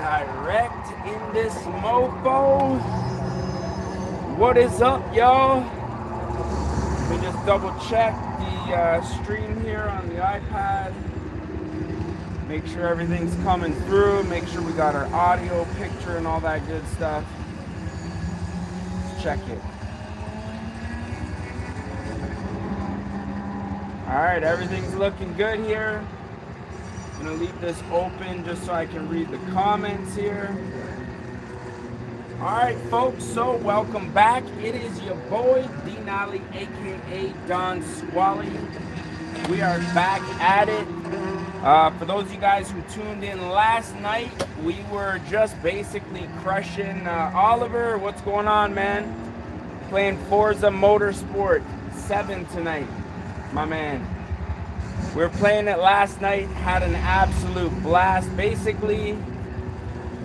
Direct in this mofo. What is up, y'all? Let me just double check the stream here on the iPad. Make sure everything's coming through. Make sure we got our audio, picture, and all that good stuff. Let's check it. All right, everything's looking good here. I'm gonna leave this open just so I can read the comments here. All right, folks, so welcome back. It is your boy, Denali, aka Don Squally. We are back at it. For those of you guys who tuned in last night, we were just basically crushing Oliver. What's going on, man? Playing Forza Motorsport 7 tonight, my man. We were playing it last night, had an absolute blast. Basically,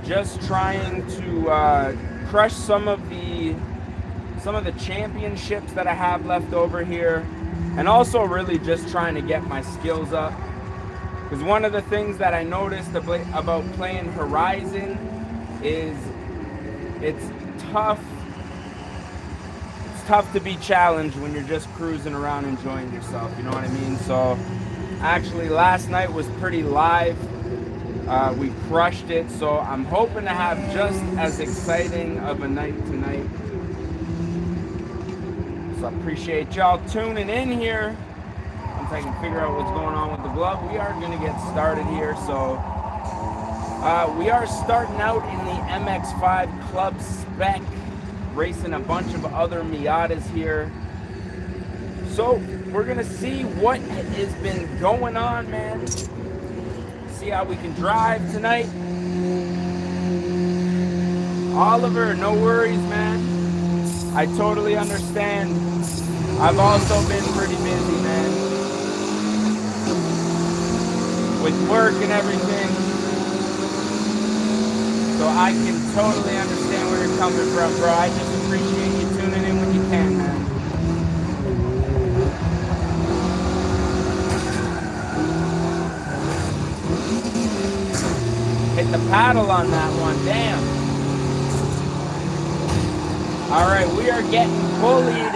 just trying to crush some of the championships that I have left over here, and also really just trying to get my skills up. Because one of the things that I noticed about playing Horizon is it's tough. It's tough to be challenged when you're just cruising around enjoying yourself. You know what I mean? So actually, last night was pretty live. We crushed it, so I'm hoping to have just as exciting of a night tonight. So I appreciate y'all tuning in here. Once I can figure out what's going on with the glove, we are going to get started here. So we are starting out in the MX-5 Club Spec, racing a bunch of other Miatas here. So we're going to see what has been going on, man. See how we can drive tonight. Oliver, no worries, man. I totally understand. I've also been pretty busy, man, with work and everything. So I can totally understand where you're coming from, bro. I just appreciate you tuning in when you can, man. Hit the paddle on that one, damn. All right, we are getting bullied.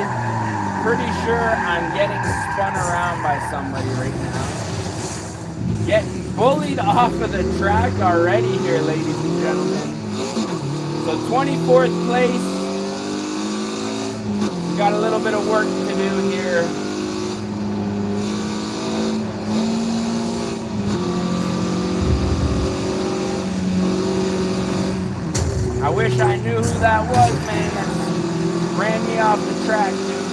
Pretty sure I'm getting spun around by somebody right now. Getting bullied off of the track already here, ladies and gentlemen. So 24th place. We got a little bit of work to do here. I wish I knew who that was, man. That ran me off the track, dude.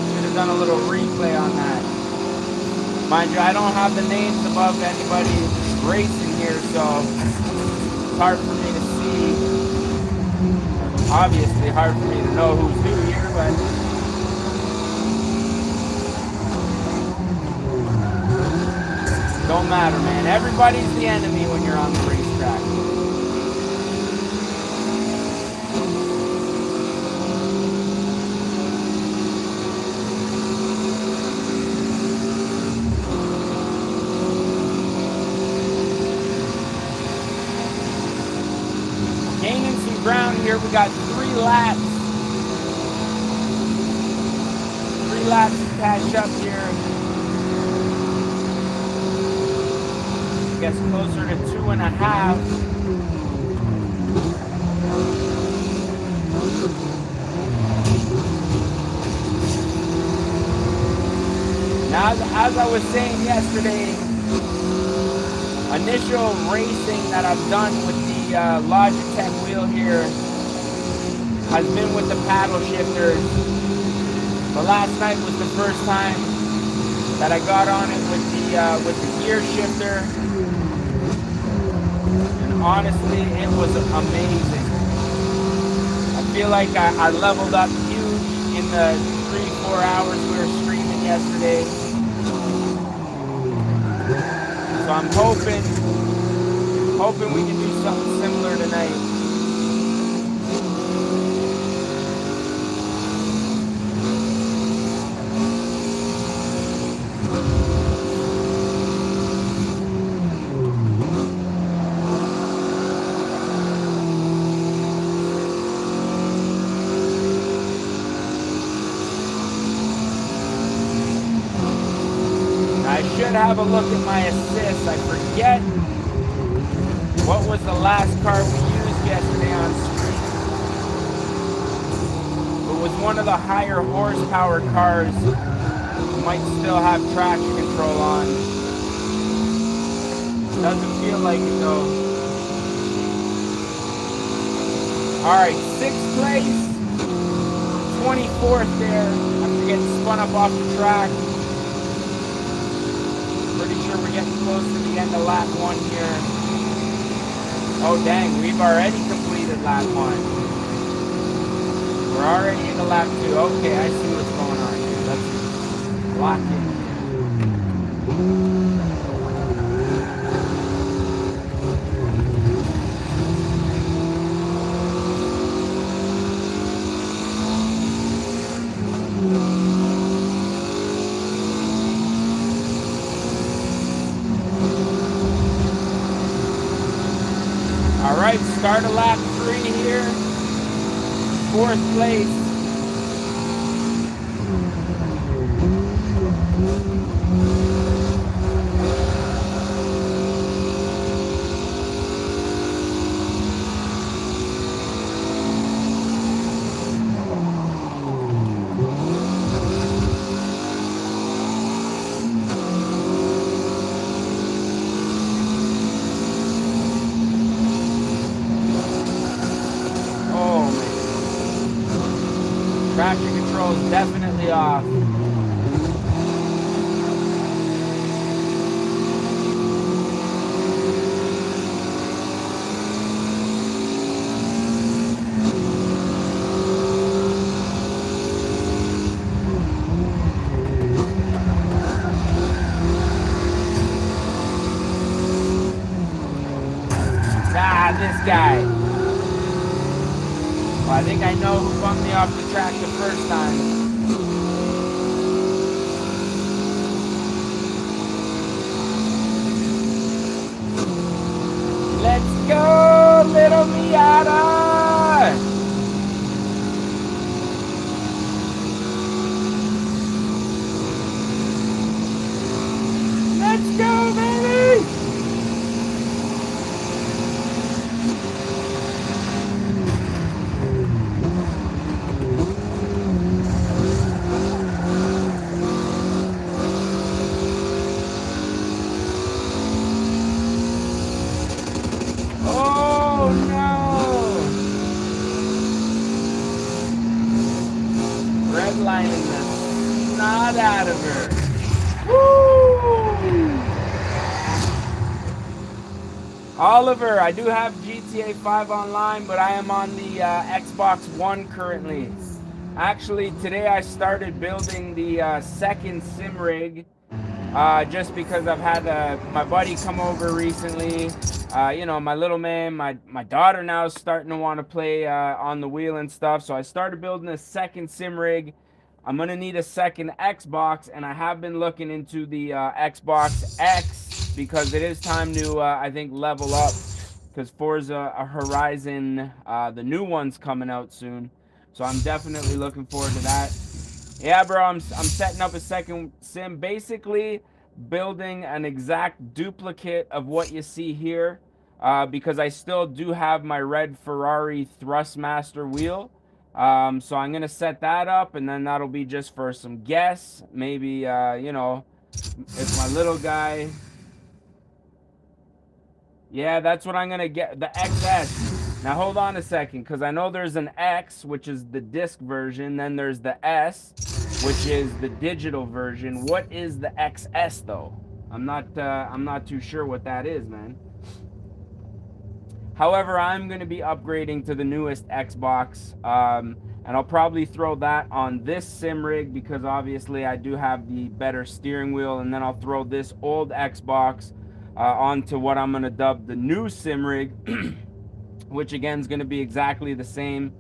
Should have done a little replay on that. Mind you, I don't have the names above anybody racing here, so it's hard for me to see. Obviously hard for me to know who's who here, but don't matter, man. Everybody's the enemy when you're on the racetrack. Ground here, we got 3 laps. 3 laps to catch up here. I guess closer to 2.5. Now, as I was saying yesterday, initial racing that I've done with the Logitech wheel here has been with the paddle shifters, but last night was the first time that I got on it with the gear shifter, and honestly, it was amazing. I feel like I leveled up huge in the 3-4 hours we were streaming yesterday. So I'm hoping we can do something similar tonight. should have a look at my assists. I forget what was the last car we used yesterday on stream. It was one of the higher horsepower cars. Might still have traction control on. Doesn't feel like it though. Alright, 6th place. 24th there. After getting spun up off the track. Pretty sure we're getting close to the end of lap 1 here. Oh dang, we've already completed lap 1. We're already into lap 2. Okay, I see what's going on here. Let's lock in. All right, start of lap 3 here. 4th place. Traction control is definitely off. Ah, this guy. Well, I think I know who bumped me off the track the first time. Let's go, little Miata! Let's go, baby! Redlining the snot out of her. Woo! Oliver, I do have GTA 5 online, but I am on the Xbox One currently. Actually, today I started building the second sim rig, just because I've had my buddy come over recently. You know, my little man, my daughter now is starting to want to play on the wheel and stuff. So I started building a second sim rig. I'm going to need a second Xbox, and I have been looking into the Xbox X because it is time to, I think, level up because Forza Horizon, the new one's coming out soon. So I'm definitely looking forward to that. Yeah, bro, I'm setting up a second sim, basically building an exact duplicate of what you see here, because I still do have my red Ferrari Thrustmaster wheel. So I'm gonna set that up, and then that'll be just for some guests. Maybe, you know, if my little guy. Yeah, that's what I'm gonna get, the XS. Now hold on a second, because I know there's an X, which is the disc version. Then there's the S, which is the digital version. What is the XS though? I'm not too sure what that is, man. However, I'm going to be upgrading to the newest Xbox, and I'll probably throw that on this sim rig because obviously I do have the better steering wheel, and then I'll throw this old Xbox onto what I'm going to dub the new sim rig, which again is going to be exactly the same.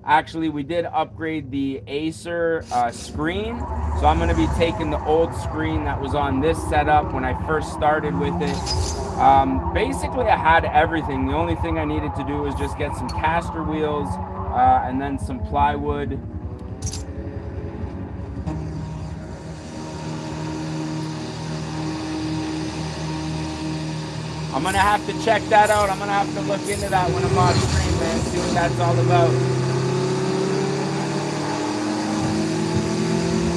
Actually, we did upgrade the Acer screen, so I'm going to be taking the old screen that was on this setup when I first started with it. Basically, I had everything. The only thing I needed to do was just get some caster wheels and then some plywood. I'm gonna have to check that out. I'm gonna have to look into that when I'm off stream, man. See what that's all about.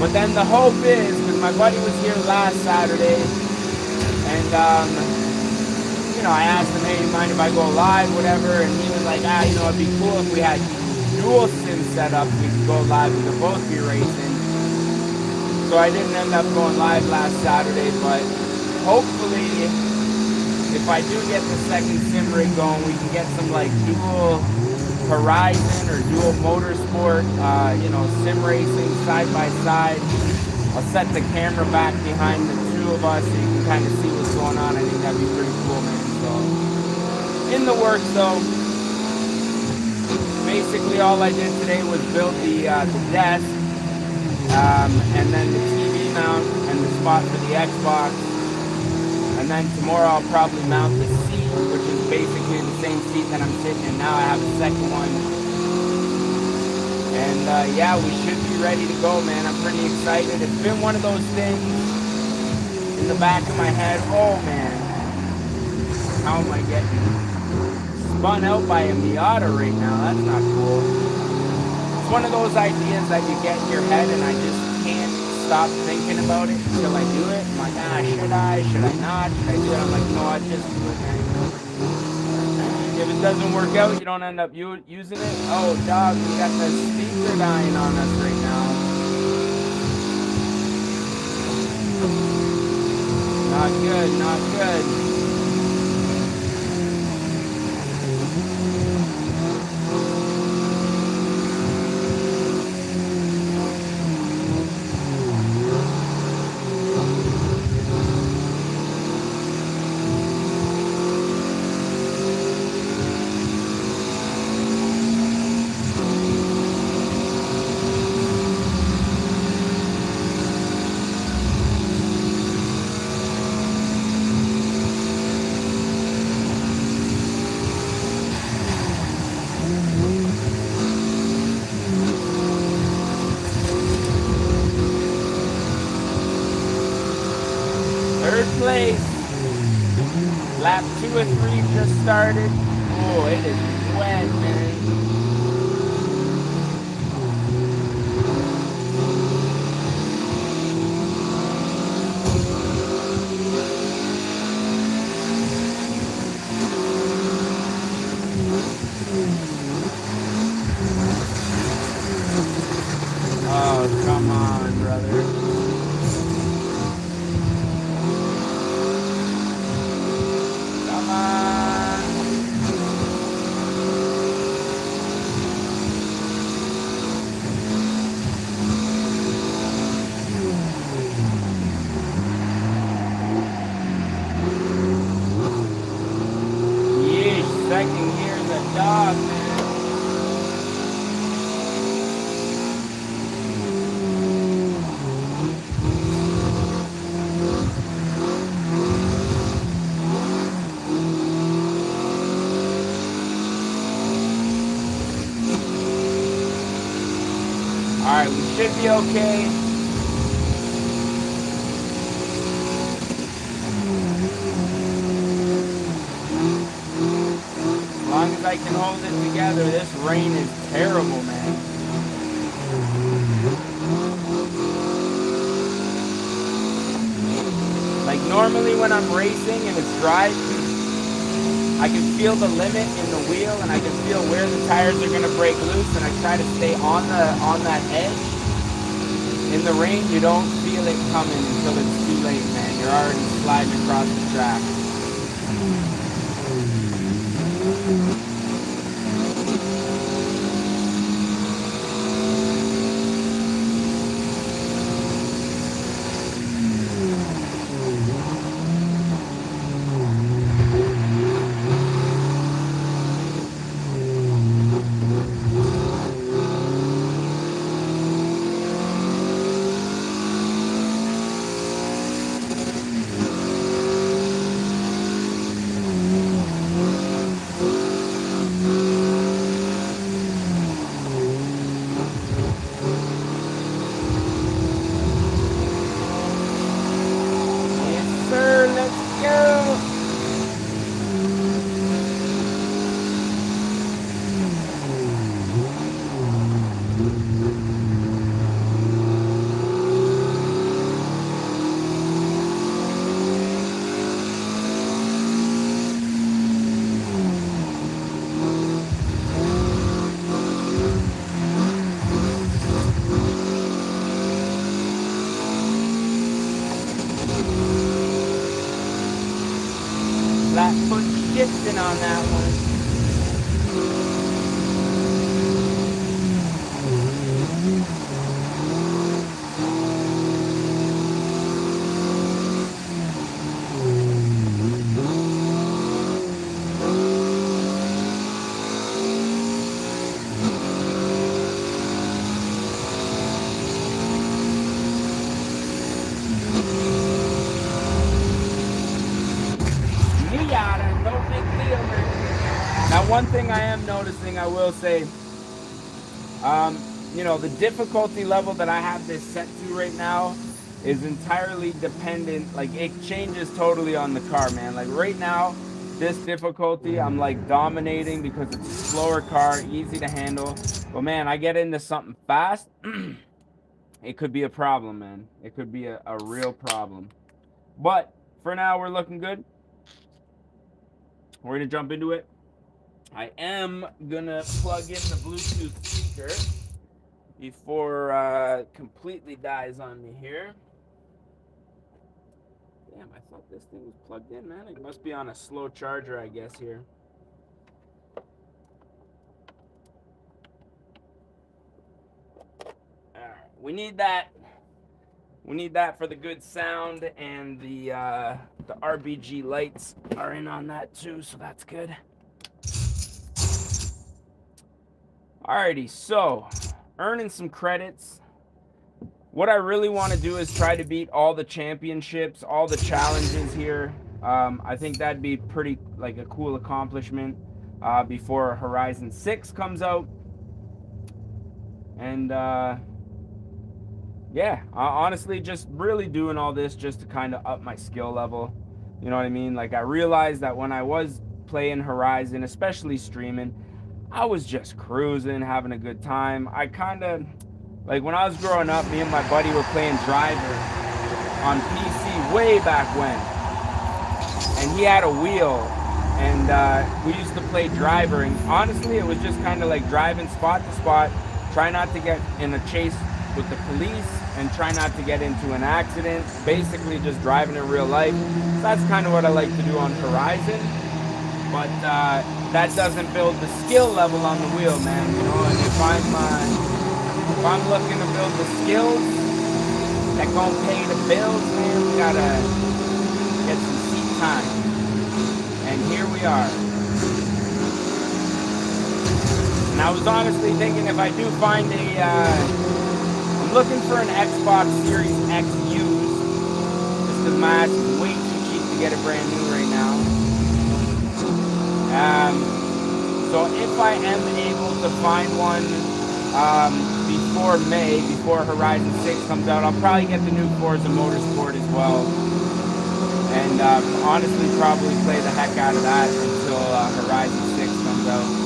But then the hope is, because my buddy was here last Saturday, and you know, I asked him, hey, you mind if I go live, whatever, and he was like, you know, it'd be cool if we had dual sim set up. We could go live. We could both be racing. So I didn't end up going live last Saturday, but hopefully, if I do get the second sim rig going, we can get some like dual Horizon or dual Motorsport, you know, sim racing side by side. I'll set the camera back behind the two of us so you can kind of see what's going on. I think that'd be pretty cool, man. So, in the works though. Basically, all I did today was build the desk, and then the TV mount and the spot for the Xbox. And then tomorrow I'll probably mount the seat, which is basically the same seat that I'm sitting in now. I have a second one. And yeah, we should be ready to go, man. I'm pretty excited. It's been one of those things in the back of my head. Oh, man. How am I getting spun out by a Miata right now? That's not cool. It's one of those ideas that you get in your head and I just can't stop thinking about it until I do it. I'm like, should I not? Should I do it? I'm like, no, I just do it, man. If it doesn't work out, you don't end up using it. Oh, dog, we got the speaker dying on us right now. Not good, not good. Lap 2 or 3 just started. Oh, it is wet, man. Oh, come on, brother. Second gear's a dog, man. Alright, we should be okay. As long as I can hold it together. This rain is terrible, man. Like normally when I'm racing and it's dry, I can feel the limit in the wheel and I can feel where the tires are gonna break loose, and I try to stay on that edge. In the rain, you don't feel it coming until it's too late, man. You're already sliding across the track. drifting on that one. No big deal, man. Now, one thing I am noticing, I will say, you know, the difficulty level that I have this set to right now is entirely dependent. Like, it changes totally on the car, man. Like, right now, this difficulty, I'm like dominating because it's a slower car, easy to handle. But man, I get into something fast, it could be a problem, man. It could be a real problem. But for now, we're looking good. We're gonna jump into it. I am gonna plug in the Bluetooth speaker before completely dies on me here. Damn, I thought this thing was plugged in, man. It must be on a slow charger, I guess, here. Alright, we need that. We need that for the good sound, and the RBG lights are in on that too, so that's good. Alrighty, so earning some credits. What I really want to do is try to beat all the championships, all the challenges here. I think that'd be pretty like a cool accomplishment before Horizon 6 comes out. And yeah, honestly, just really doing all this just to kind of up my skill level. You know what I mean? Like, I realized that when I was playing Horizon, especially streaming, I was just cruising, having a good time. I kind of, like, when I was growing up, me and my buddy were playing Driver on PC way back when. And he had a wheel, and we used to play Driver. And honestly, it was just kind of like driving spot to spot, try not to get in a chase with the police, and try not to get into an accident. Basically just driving in real life. So that's kind of what I like to do on Horizon. But that doesn't build the skill level on the wheel, man. You know, and if I'm looking to build the skills that gonna pay the bills, man, we gotta get some seat time. And here we are. And I was honestly thinking, if I do find I'm looking for an Xbox Series X used, just because my ass is way too cheap to get it brand new right now. So if I am able to find one before May, before Horizon 6 comes out, I'll probably get the new Forza Motorsport as well. And honestly, probably play the heck out of that until Horizon 6 comes out.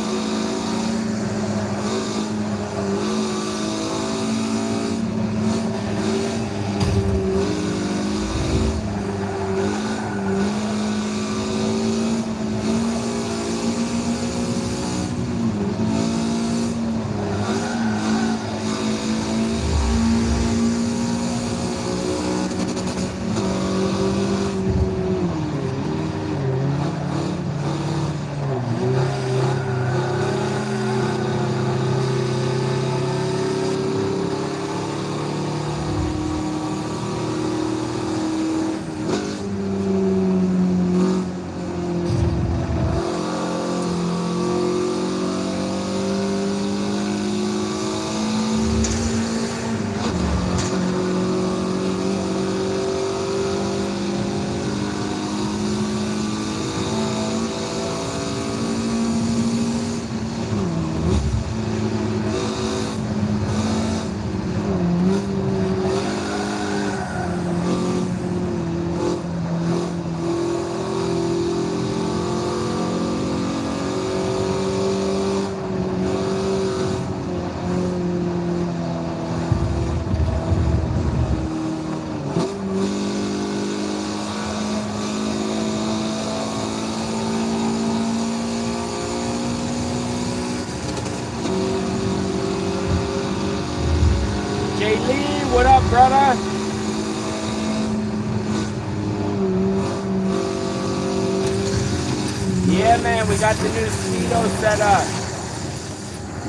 What up, brother? Yeah, man, we got the new speedo set up.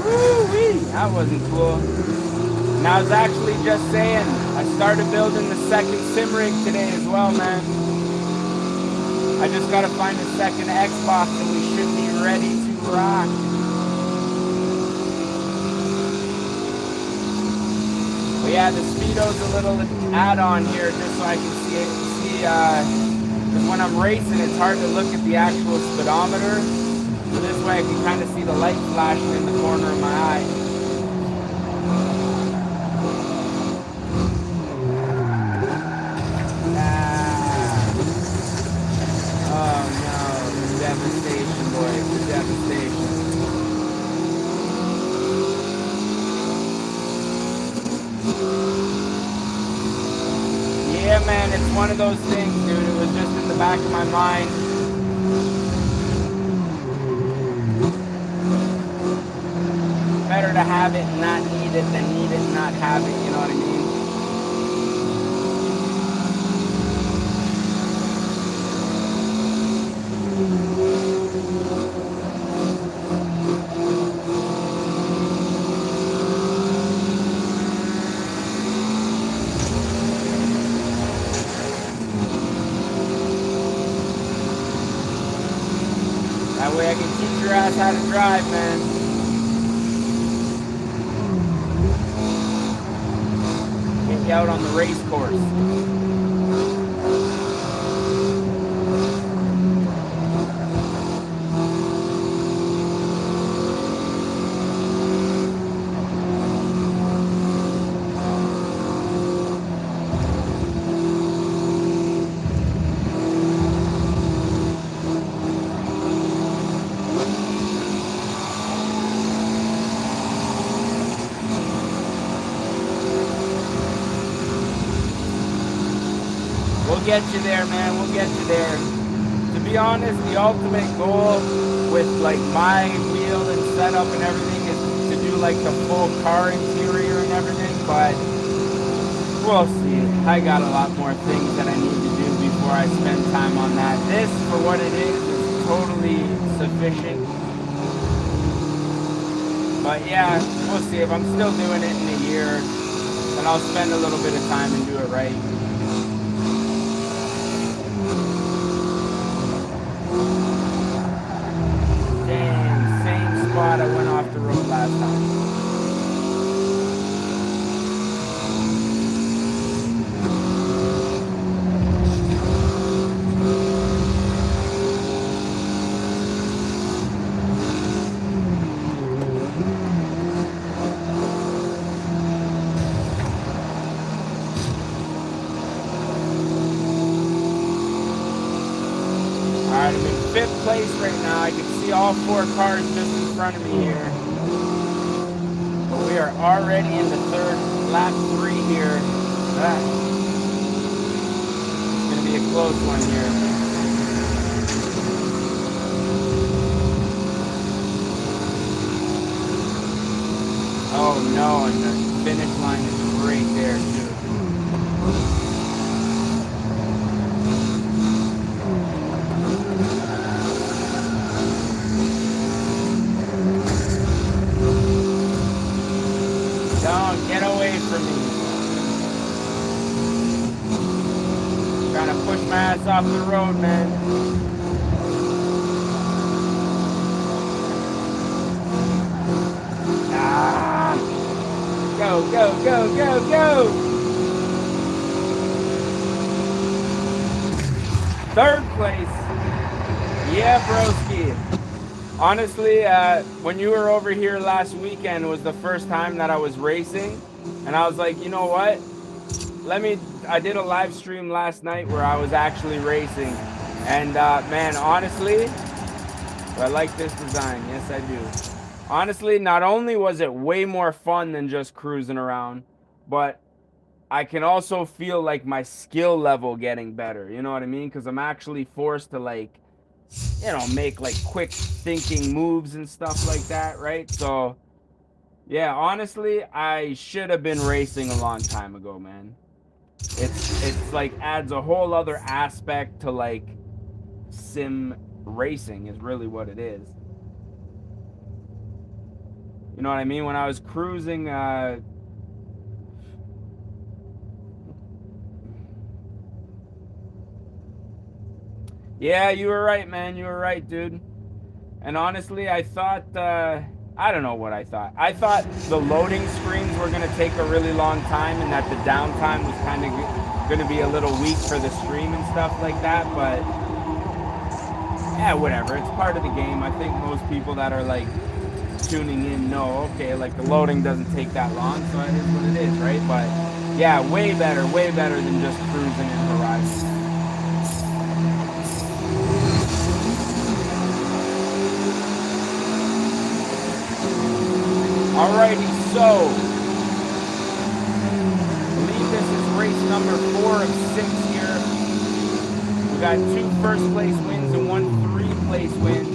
Woo-wee, that wasn't cool. And I was actually just saying, I started building the second sim rig today as well, man. I just gotta find a second Xbox and we should be ready to rock. But yeah, the speedo's a little add-on here just so I can see because when I'm racing, it's hard to look at the actual speedometer. So this way I can kind of see the light flashing in the corner of my eye. Oh no, devastation, boys, devastation. Yeah, man, it's one of those things, dude. It was just in the back of my mind. Better to have it and not need it than need it and not have it, you know what I mean? That way I can teach your ass how to drive, man. Get you out on the race course. We'll get you there, man. We'll get you there. To be honest, the ultimate goal with like my wheel and setup and everything is to do like the full car interior and everything, but we'll see. I got a lot more things that I need to do before I spend time on that. This, for what it is totally sufficient. But yeah, we'll see. If I'm still doing it in a year, then I'll spend a little bit of time and do it right. I went off the road last time. Alright, I'm in 5th place right now. I can see all 4 cars just in front of me here. But we are already in the 3rd, lap 3 here. It's going to be a close one here. Oh no, and the finish line is right there too. Get away from me. Trying to push my ass off the road, man. Ah! Go, go, go, go, go! 3rd place. Yeah, broski. Honestly, when you were over here last weekend was the first time that I was racing, and I was like, you know what? I did a live stream last night where I was actually racing, and man, honestly, I like this design. Yes, I do. Honestly, not only was it way more fun than just cruising around, but I can also feel like my skill level getting better. You know what I mean? Because I'm actually forced to like, you know, make like quick thinking moves and stuff like that, right? So yeah, honestly, I should have been racing a long time ago, man. It's like adds a whole other aspect to like sim racing is really what it is. You know what I mean? When I was cruising, yeah, you were right, man. You were right, dude. And honestly, I thought, I don't know what I thought. I thought the loading screens were going to take a really long time and that the downtime was kind of going to be a little weak for the stream and stuff like that. But, yeah, whatever. It's part of the game. I think most people that are, like, tuning in know, okay, like, the loading doesn't take that long, so it is what it is, right? But, yeah, way better than just cruising in Horizon. Alrighty, so I believe this is race number 4 of 6 here. We got 2 first place wins and 1 3rd place win.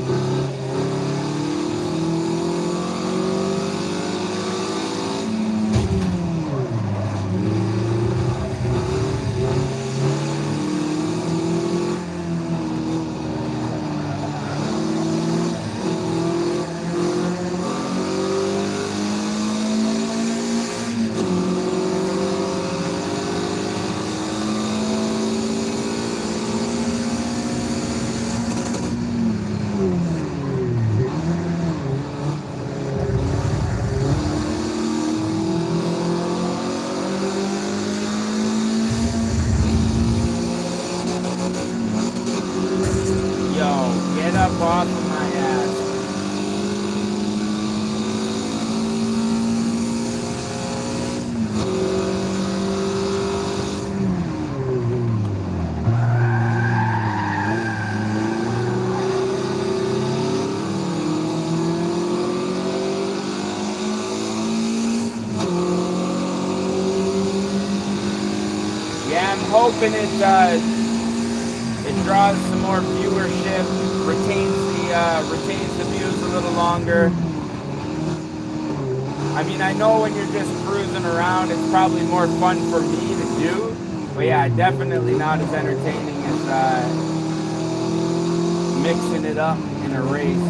Off of my ass. Yeah, I'm hoping it draws some more viewership, retains the views a little longer. I mean, I know when you're just cruising around, it's probably more fun for me to do, but yeah, definitely not as entertaining as mixing it up in a race.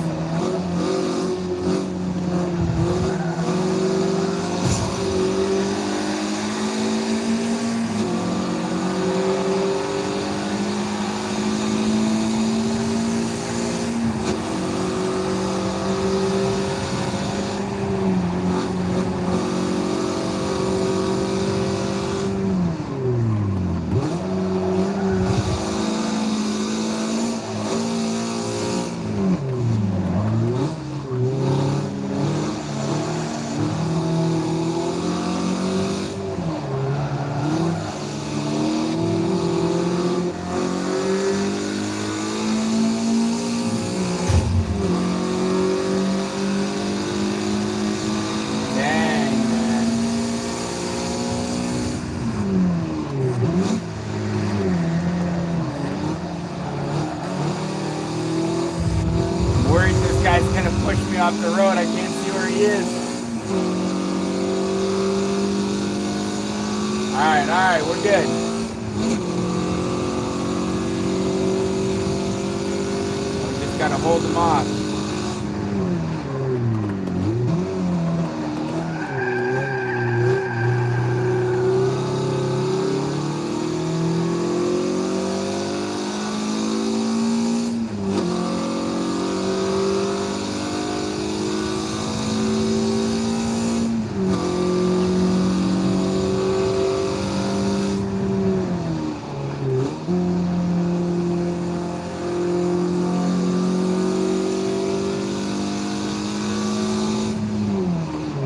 Off the road, I can't see where he is. Alright, we're good. We just gotta hold him off.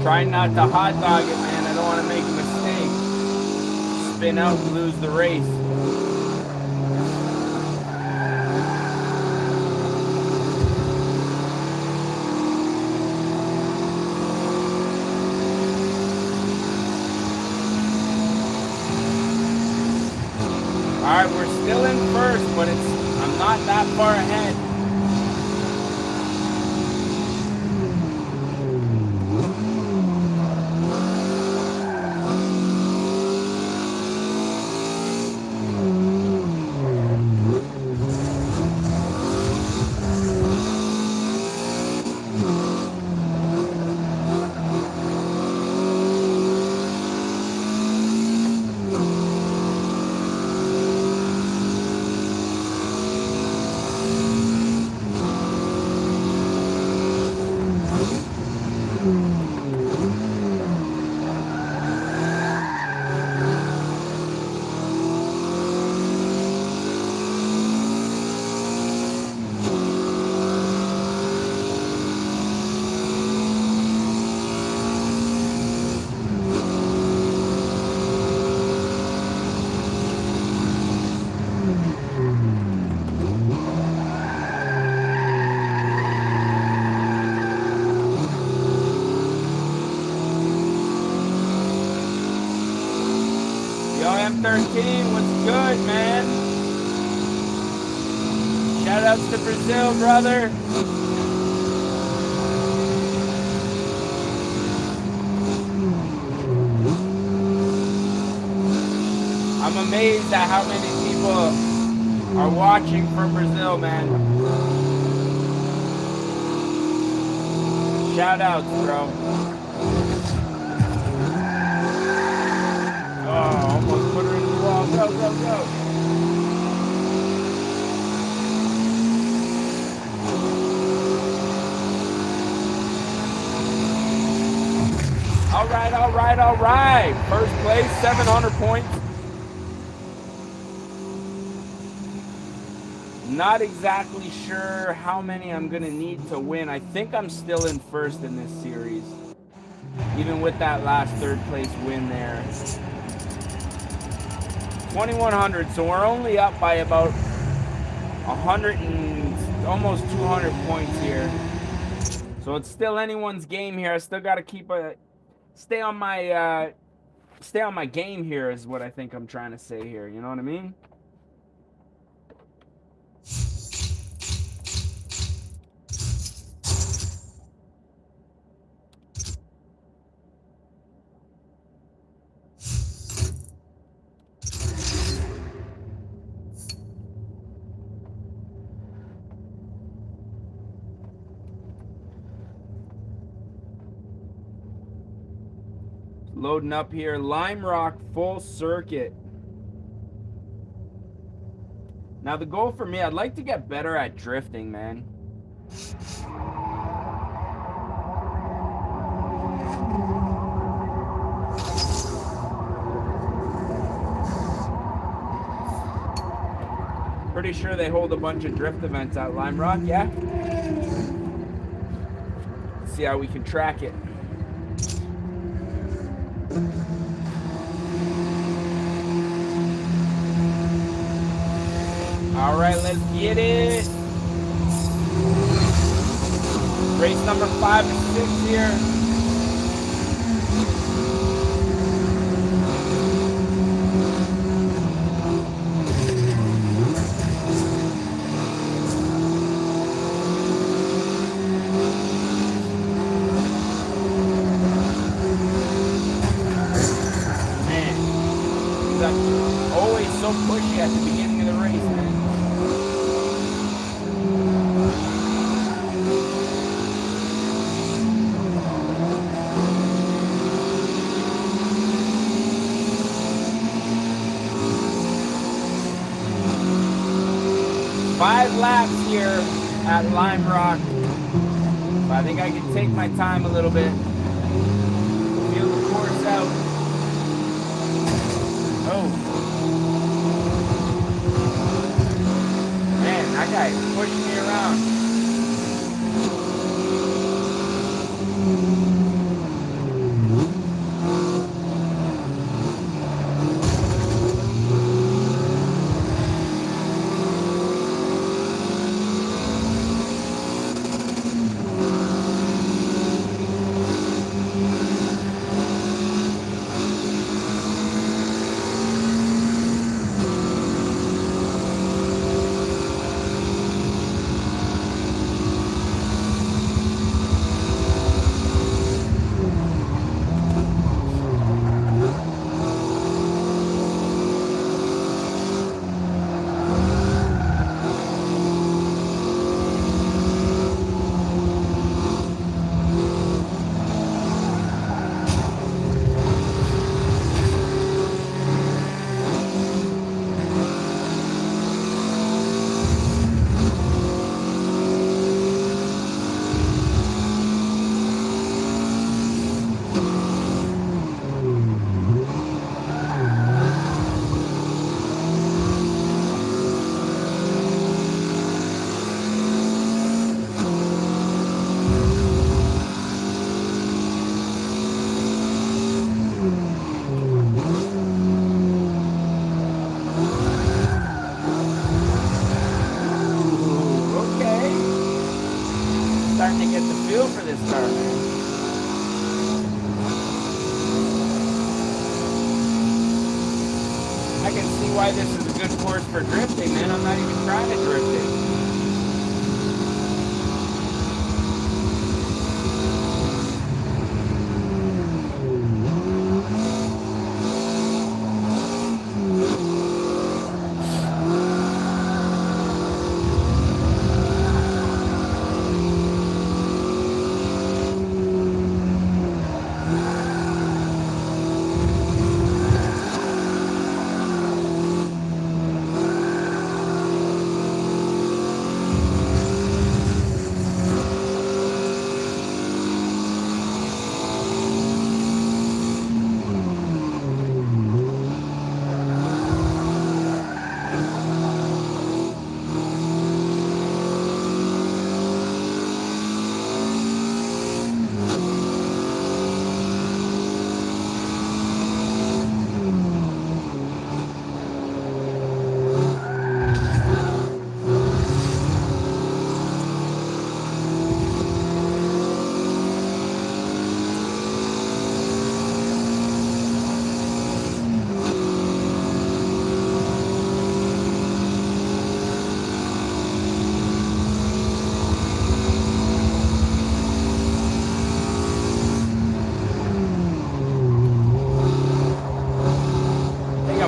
Trying not to hot dog it, man. I don't want to make a mistake. Spin out and lose the race. Alright, we're still in first, but I'm not that far ahead. M13, what's good, man? Shout outs to Brazil, brother. I'm amazed at how many people are watching from Brazil, man. Shout outs, bro. Oh, almost put her in the wall. Go, go, go. All right, all right, all right. First place, 700 points. Not exactly sure how many I'm going to need to win. I think I'm still in first in this series, even with that last third place win there. 2,100, so we're only up by about 100 and almost 200 points here. So it's still anyone's game here. I still got to keep stay on my game here is what I think I'm trying to say here. You know what I mean? Loading up here, Lime Rock full circuit. Now the goal for me, I'd like to get better at drifting, man. Pretty sure they hold a bunch of drift events at Lime Rock, yeah? Let's see how we can track it. All right, let's get it. Race number 5 and 6 here. Man, he's always so pushy at the beginning of the race, man. Five laps here at Lime Rock. But I think I can take my time a little bit. Feel the course out. Oh. Man, that guy is pushing me around. Starting to get the feel for this car, man. why this is a good course for drifting, man. I'm not even trying to drift it.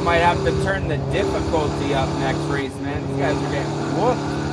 Might have to turn the difficulty up next race, man. These guys are getting whooped.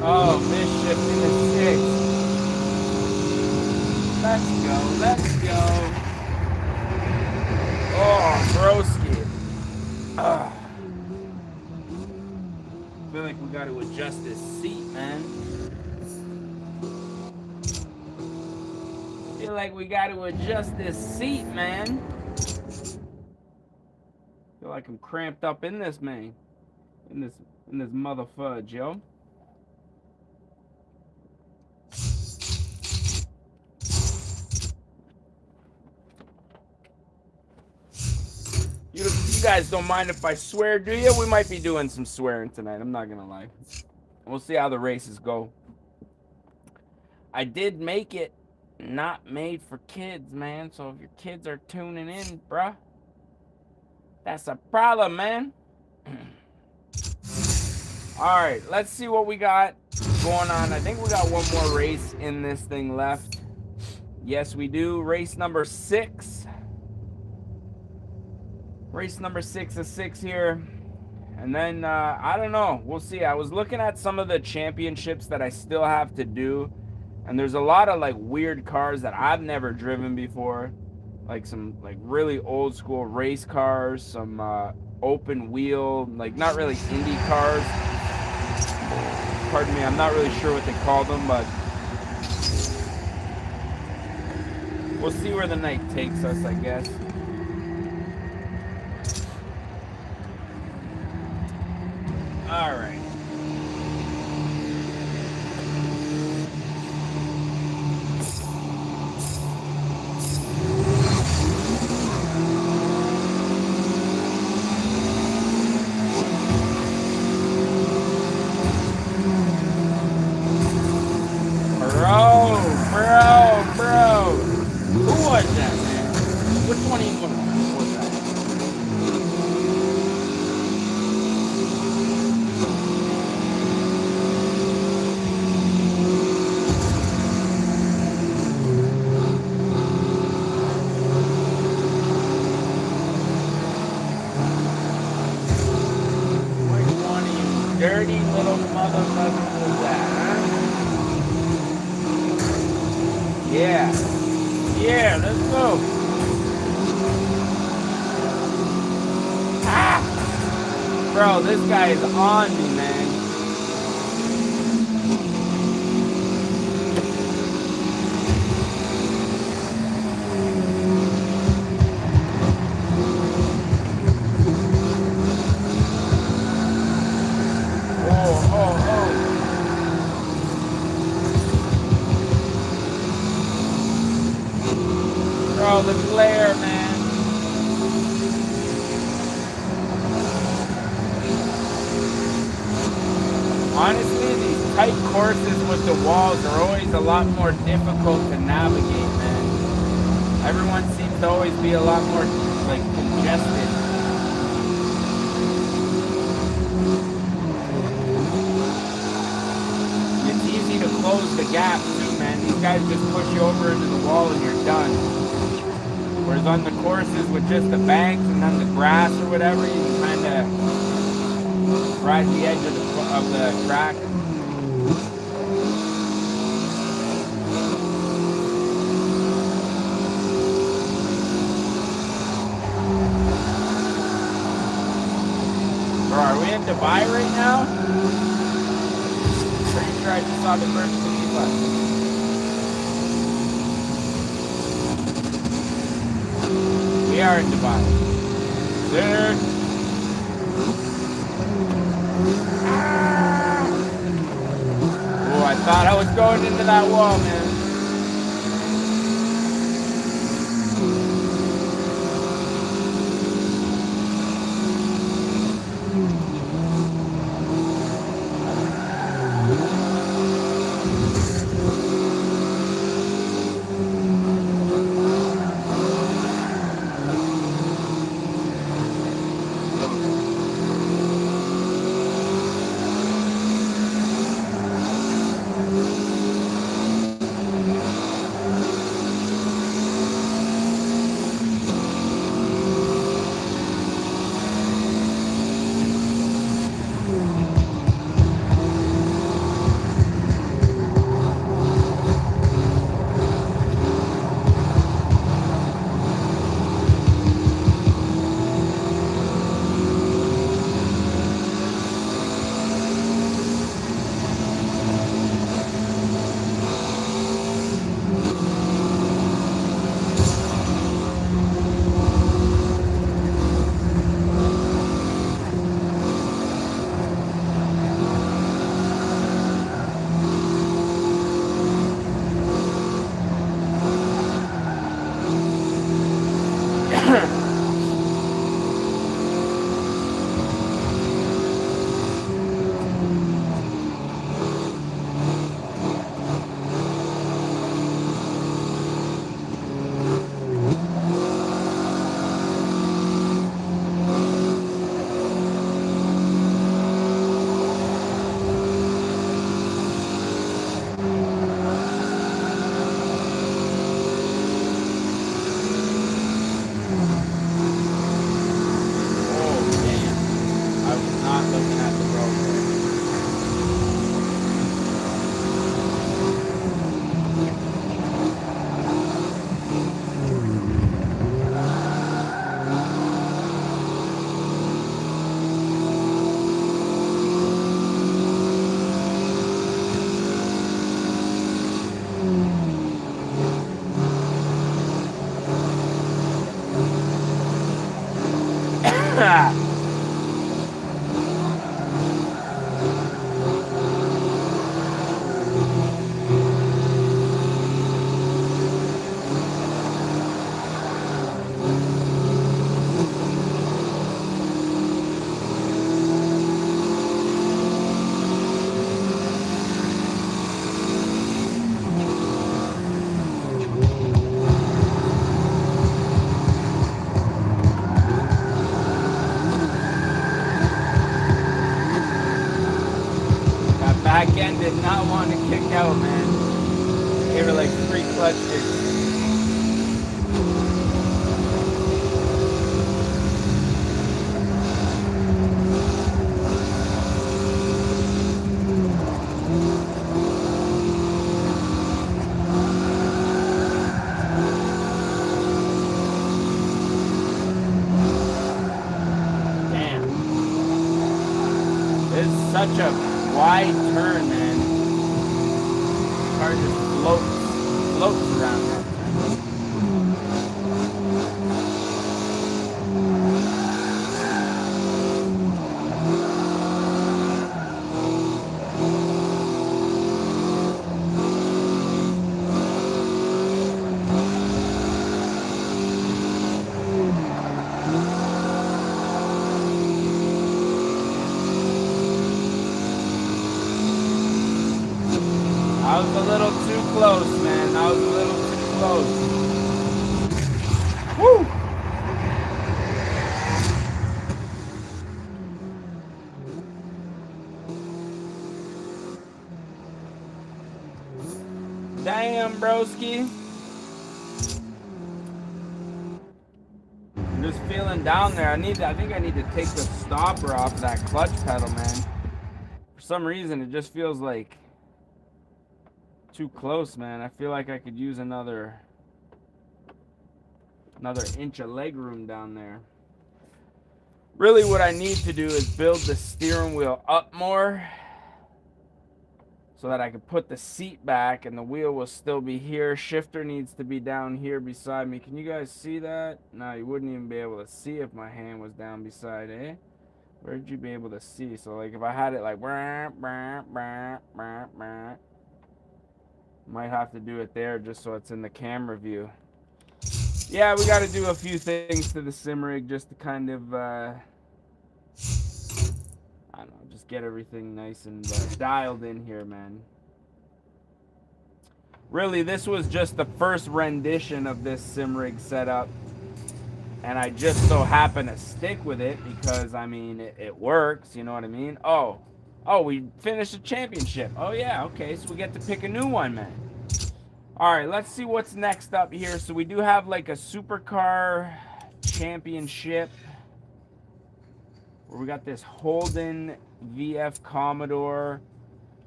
Oh, mischief in the six. Let's go, let's go. Oh, broski. I feel like we got to adjust this seat, man. Feel like we got to adjust this seat, man. Feel like I'm cramped up in this, man. In this mother fudge, yo. You guys don't mind if I swear, do you? We might be doing some swearing tonight. I'm not gonna lie. We'll see how the races go. I did make it not made for kids, man. So if your kids are tuning in, bruh, that's a problem, man. All right, let's see what we got going on. I think we got one more race in this thing left. Yes, we do. Race number 6. Race number 6 of 6 here. And then, I don't know. We'll see. I was looking at some of the championships that I still have to do. And there's a lot of, like, weird cars that I've never driven before. Like some, like, really old school race cars. Some, open wheel, like, not really Indy cars. Pardon me, I'm not really sure what they call them, but we'll see where the night takes us, I guess. All right. Bro. Who was that, man? Which one of you was that? Which one of you dirty little motherfuckers was that, huh? Yeah, let's go. Ah! Bro, this guy is on me, man. Bro, the glare, man. Honestly, these tight courses with the walls are always a lot more difficult to navigate, man. Everyone seems to always be a lot more, like, congested. It's easy to close the gap, too, man. These guys just push you over into the wall and you're done. Whereas on the courses with just the banks and then the grass or whatever, you can kind of ride the edge of the track. Bro, are we in Dubai right now? Pretty sure I just saw the first Khalifa left. We are in Dubai. Dude. Oh, I thought I was going into that wall, man. back end did not want to kick out, man. Gave her like 3 clutch kicks. Such a wide turn, man. The car just floats around that turn. I was a little too close, man. I was a little too close. Woo! Damn, broski. I'm just feeling down there. I think I need to take the stopper off that clutch pedal, man. For some reason, it just feels like too close, man. I feel like I could use another inch of leg room down there. Really what I need to do is build the steering wheel up more so that I can put the seat back and the wheel will still be here. Shifter needs to be down here beside me. Can you guys see that? No, you wouldn't even be able to see if my hand was down beside it. Where'd you be able to see? So like if I had it like might have to do it there just so it's in the camera view. Yeah, we got to do a few things to the sim rig just to kind of, I don't know, just get everything nice and dialed in here, man. Really, this was just the first rendition of this sim rig setup. And I just so happen to stick with it because, I mean, it works, you know what I mean? Oh, we finished the championship. Oh, yeah, okay, so we get to pick a new one, man. All right, let's see what's next up here. So we do have, like, a supercar championship where we got this Holden VF Commodore.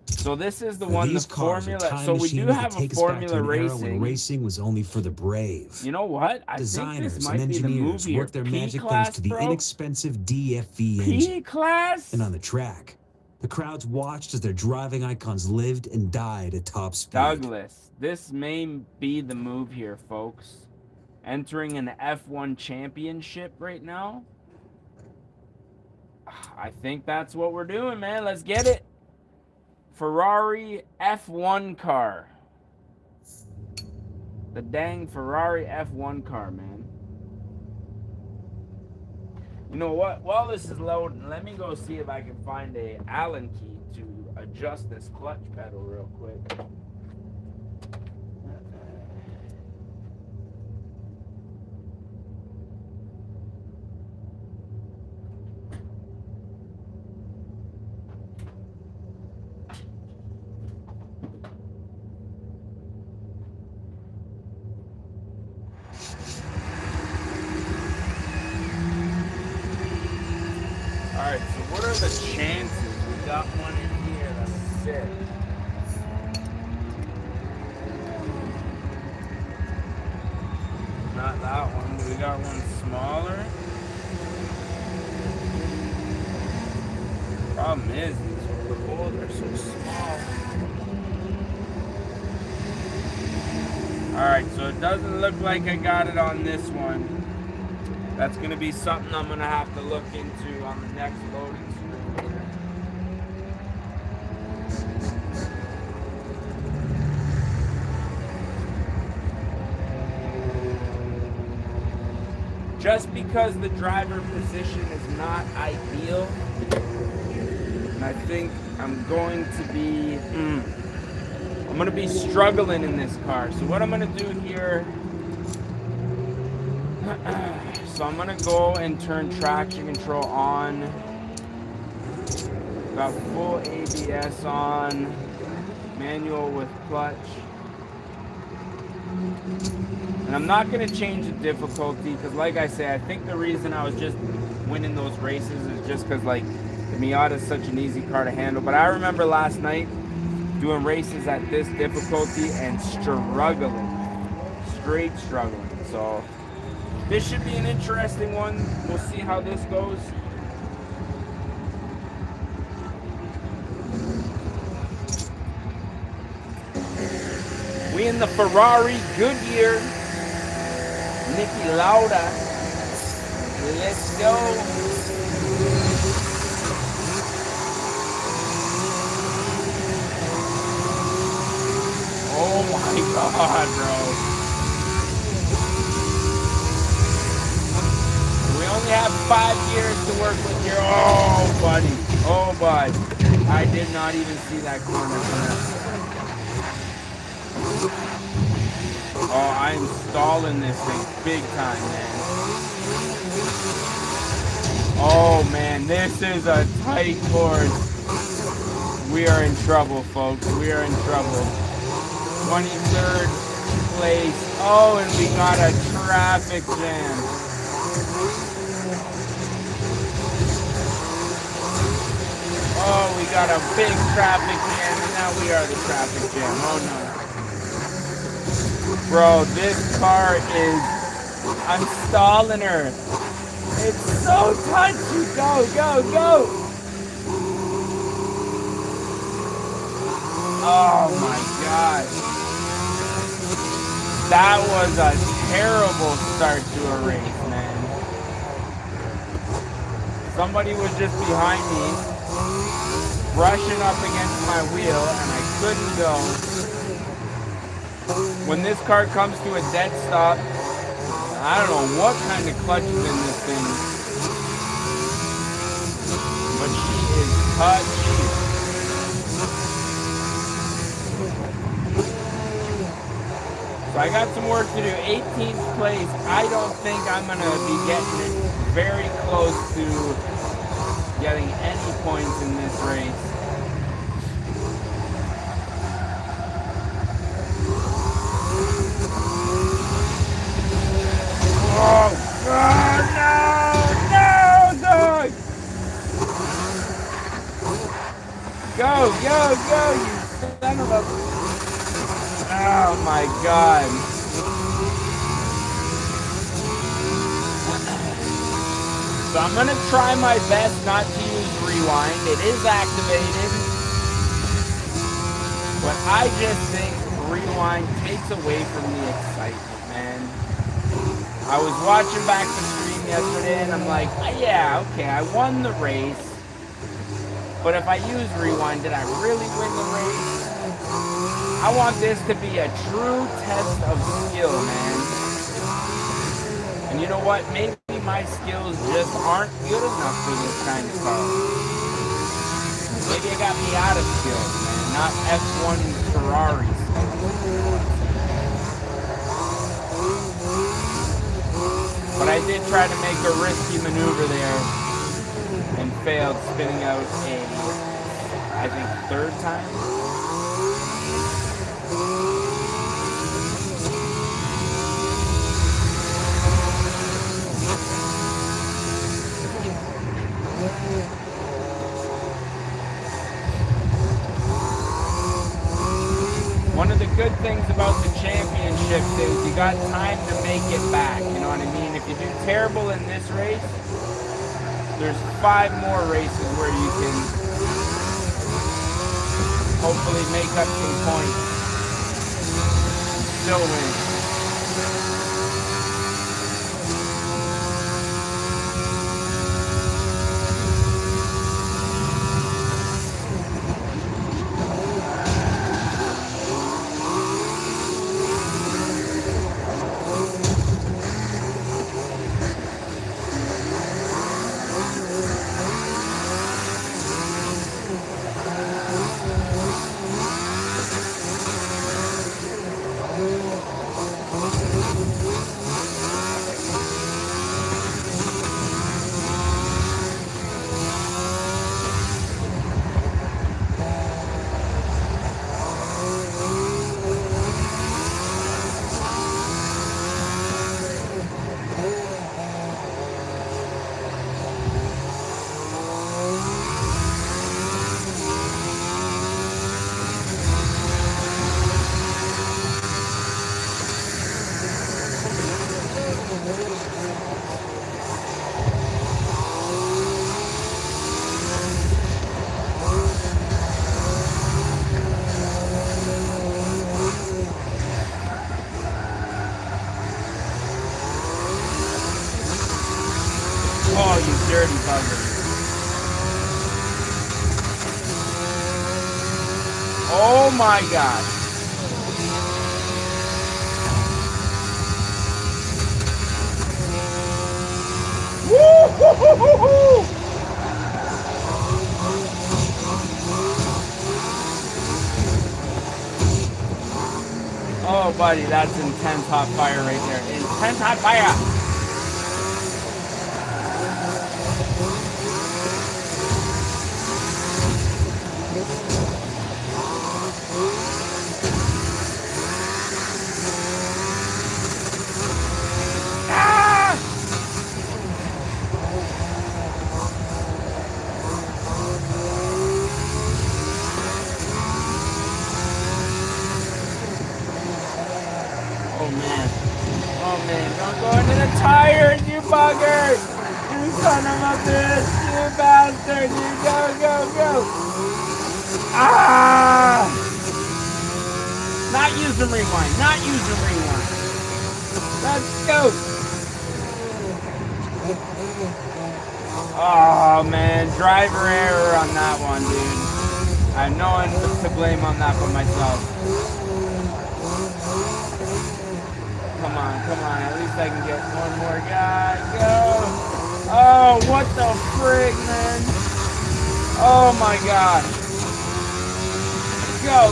So this is the one, the Formula. So we do have a Formula Racing. When racing was only for the brave. You know what? I think this might be the move here. Worked their magic thanks to the inexpensive DFV engine. P-Class? And on the track, the crowds watched as their driving icons lived and died at top speed. Douglas, this may be the move here, folks. Entering an F1 championship right now. I think that's what we're doing, man. Let's get it. Ferrari F1 car. The dang Ferrari F1 car, man. You know what? While this is loading, let me go see if I can find a Allen key to adjust this clutch pedal real quick. Alright, so what are the chances we got one in here that's sick? Not that one, but we got one smaller. Problem is, these holes are so small. Alright, so it doesn't look like I got it on this one. That's going to be something I'm going to have to look into on the next loading screen. Just because the driver position is not ideal, and I think I'm going to be struggling in this car. So what I'm going to do here, so I'm going to go and turn traction control on. Got full ABS on, manual with clutch. And I'm not going to change the difficulty because, like I say, I think the reason I was just winning those races is just because, like, the Miata is such an easy car to handle. But I remember last night doing races at this difficulty and struggling, straight struggling. So this should be an interesting one. We'll see how this goes. We in the Ferrari Goodyear. Nicky Lauda. Let's go. Oh my God, bro. We only have 5 years to work with here. Oh, buddy. Oh, bud. I did not even see that corner turn. Oh, I'm stalling this thing big time, man. Oh, man, this is a tight course. We are in trouble, folks. We are in trouble. 23rd place. Oh, and we got a traffic jam. Oh, we got a big traffic jam, and now we are the traffic jam. Oh, no. Bro, this car is, I'm stalling her. It's so touchy. Go, go, go. Oh my God. That was a terrible start to a race, man. Somebody was just behind me, brushing up against my wheel, and I couldn't go. When this car comes to a dead stop, I don't know what kind of clutch is in this thing, but she is touchy. So I got some work to do. 18th place. I don't think I'm going to be getting very close to getting any points in this race. Oh, God, no, dog! Go, you son of a... Oh, my God. So I'm going to try my best not to use rewind. It is activated. But I just think rewind takes away from the excitement, man. I was watching back the stream yesterday and I'm like, yeah, okay, I won the race. But if I use rewind, did I really win the race? I want this to be a true test of skill, man. And you know what? Maybe my skills just aren't good enough for this kind of car. Maybe I got me out of skills, man, not F1 Ferrari skills. But I did try to make a risky maneuver there and failed, spinning out a, I think, third time. One of the good things about the championships is you got time to make it back, you know what I mean? If you do terrible in this race, there's 5 more races where you can hopefully make up some points and still win. my gosh. Woo-hoo-hoo-hoo-hoo! Oh, buddy, that's intense hot fire right there. Intense hot fire. Ah! Oh, man. Oh, man. Don't go into the tires, you bugger! You son of a bitch! You bastard! You go! Ah! Not using rewind. Not using rewind. Let's go! Oh, man. Driver error on that one, dude. I have no one to blame on that but myself. Come on. At least I can get one more guy. Go! Oh, what the frig, man? Oh, my gosh. Go!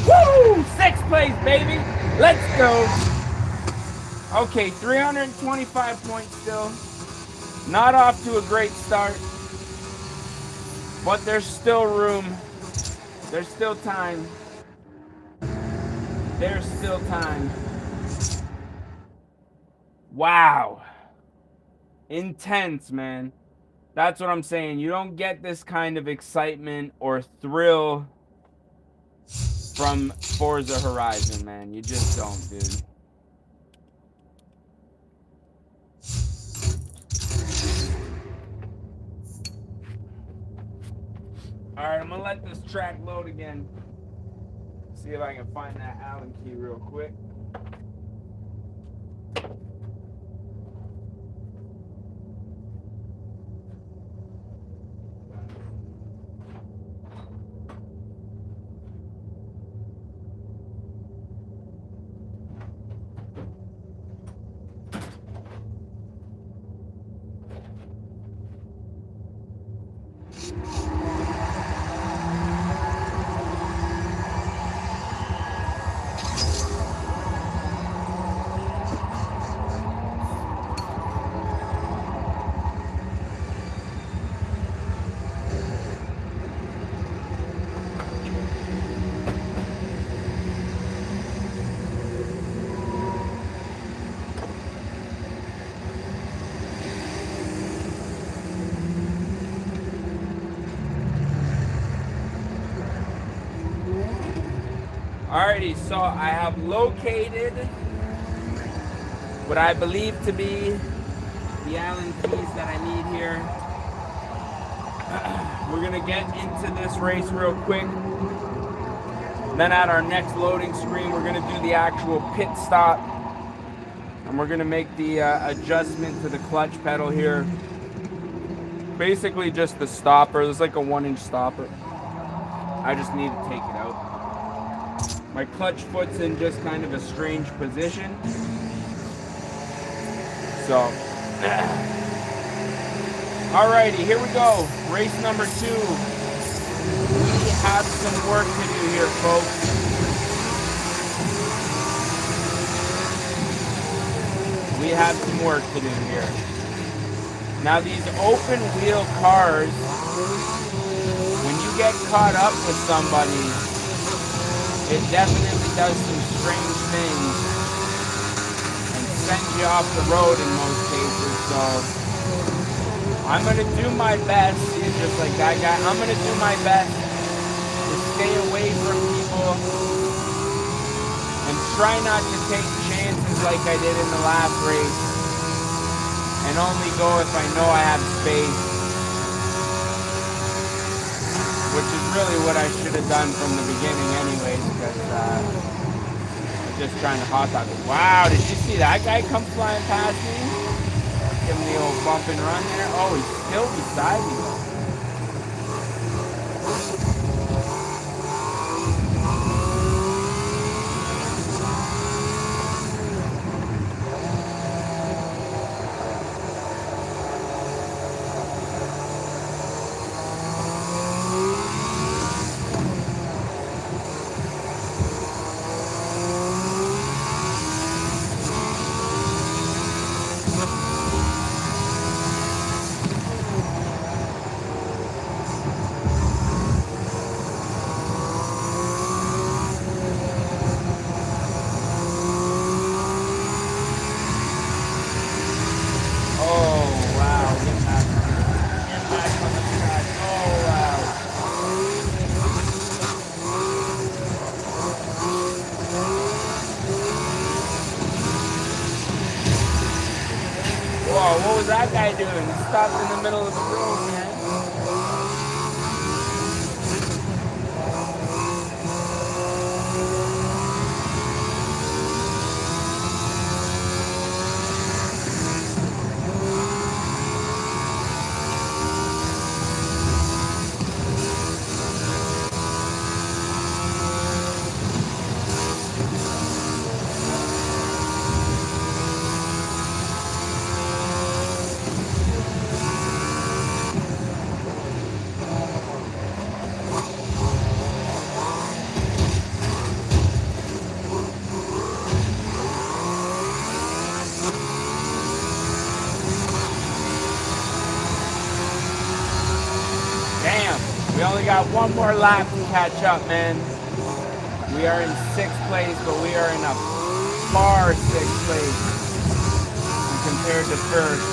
Woo! 6th place, baby. Let's go. Okay, 325 points still. Not off to a great start. But there's still room. There's still time. There's still time. Wow. Intense, man. That's what I'm saying. You don't get this kind of excitement or thrill from Forza Horizon, man. You just don't, dude. Alright, I'm gonna let this track load again. See if I can find that Allen key real quick. Alrighty, so I have located what I believe to be the Allen keys that I need here. We're gonna get into this race real quick. Then at our next loading screen, we're gonna do the actual pit stop. And we're gonna make the adjustment to the clutch pedal here. Basically just the stopper. There's like a 1-inch stopper. I just need to take it out. My clutch foot's in just kind of a strange position. So, alrighty, here we go. Race number 2. We have some work to do here, folks. We have some work to do here. Now, these open wheel cars, when you get caught up with somebody, it definitely does some strange things and sends you off the road in most cases. So I'm going to do my best, just like that guy, I'm going to do my best to stay away from people and try not to take chances like I did in the last race and only go if I know I have space. Which is really what I should have done from the beginning anyways, because I'm just trying to hot dog it. Wow, did you see that guy come flying past me? Give him the old bump and run there. Oh, he's still beside me though. was that guy doing? He stopped in the middle of the road, man. We only got one more lap to catch up, man. We are in 6th place, but we are in a far 6th place compared to 1st.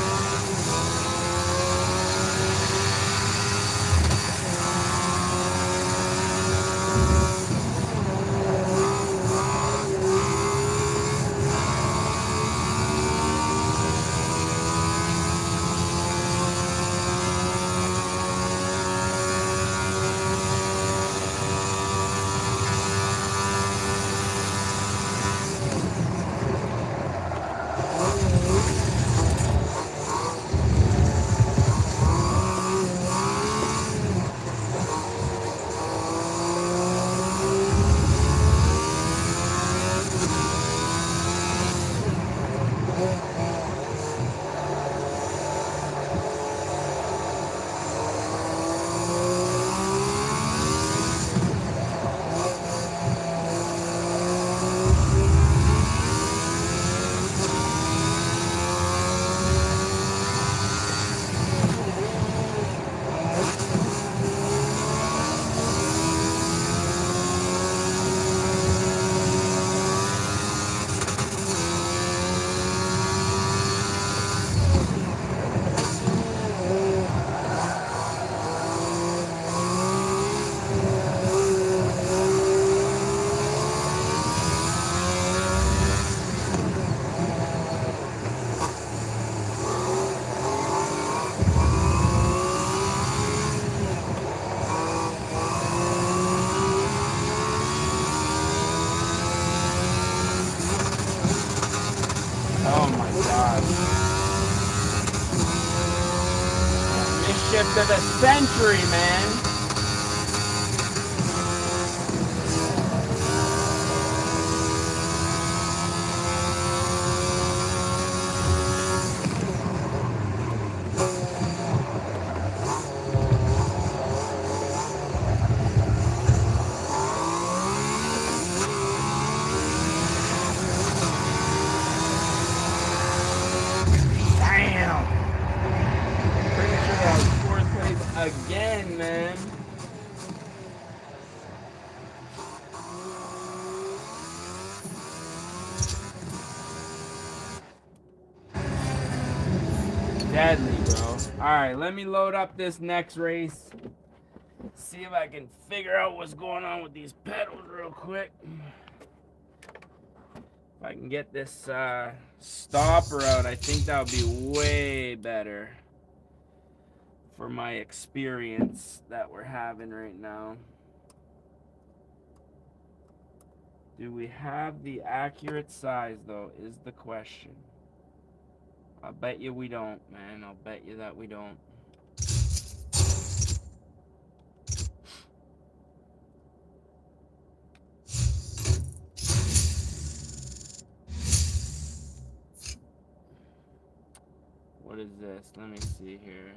Mischief of the century, man. Again, man. Deadly, bro. Alright, let me load up this next race. See if I can figure out what's going on with these pedals real quick. If I can get this stopper out, I think that would be way better for my experience that we're having right now. Do we have the accurate size, though, is the question. I'll bet you we don't, man. I'll bet you that we don't. What is this? Let me see here.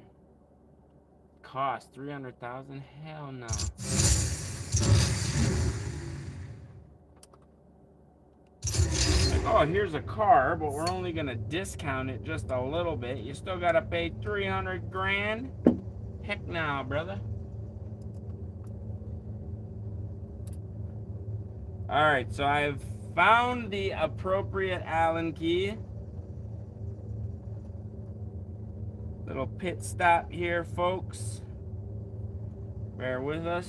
Cost $300,000? Hell no. Like, oh, here's a car, but we're only gonna discount it just a little bit. You still gotta pay 300 grand? Heck no, brother. Alright, so I've found the appropriate Allen key. Little pit stop here, folks. Bear with us.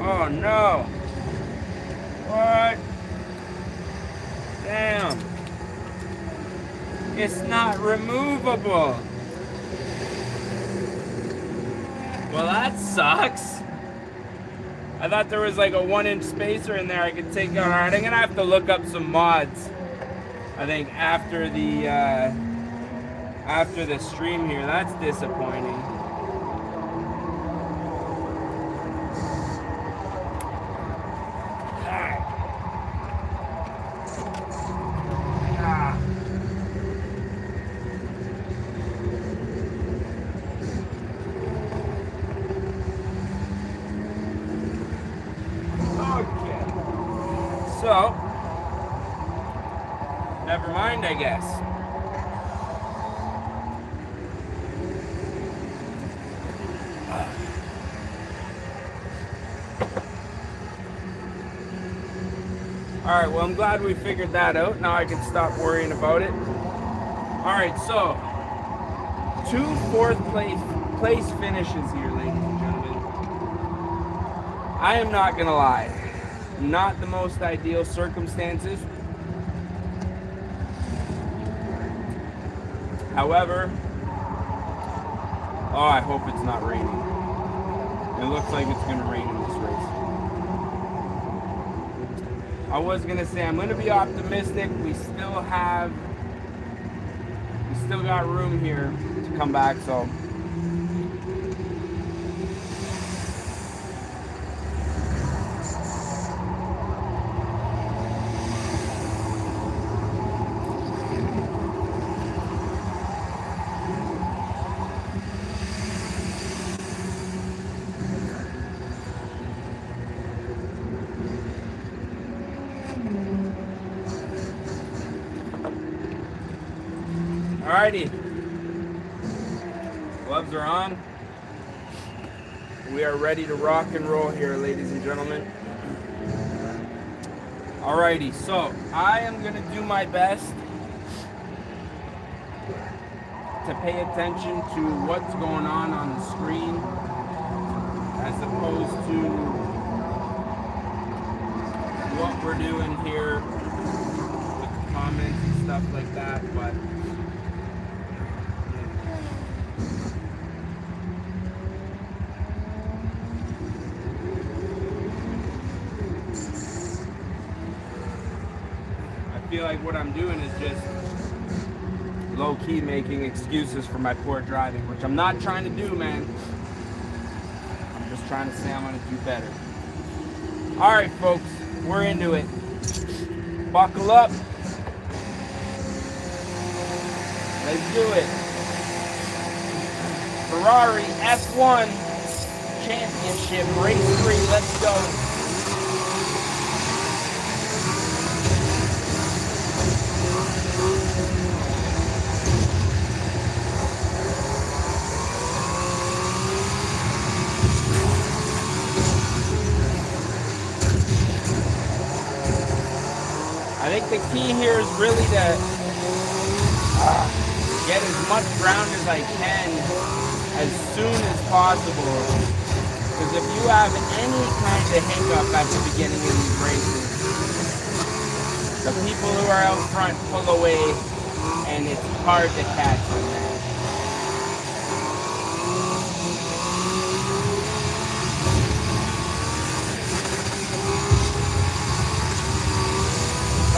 Oh no. What? Damn. It's not removable. Well, that sucks. I thought there was like a 1-inch spacer in there I could take out. Alright, I'm gonna have to look up some mods. I think after the stream here. That's disappointing. So, never mind, I guess. Alright, well, I'm glad we figured that out. Now I can stop worrying about it. Alright, so, 2 fourth place finishes here, ladies and gentlemen. I am not gonna lie. Not the most ideal circumstances. However, oh, I hope it's not raining. It looks like it's going to rain in this race. I was going to say I'm going to be optimistic. We still got room here to come back, so alrighty. Gloves are on. We are ready to rock and roll here, ladies and gentlemen. Alrighty, so I am going to do my best to pay attention to what's going on the screen as opposed to what we're doing here with the comments and stuff like that, but I feel like what I'm doing is just low-key making excuses for my poor driving, which I'm not trying to do, man. I'm just trying to say I'm going to do better. All right, folks, we're into it. Buckle up. Let's do it. Ferrari F1 Championship, Race 3, let's go. I think the key here is really to get as much ground as I can as soon as possible. Because if you have any kind of hiccup at the beginning of these races, the people who are out front pull away and it's hard to catch them, man.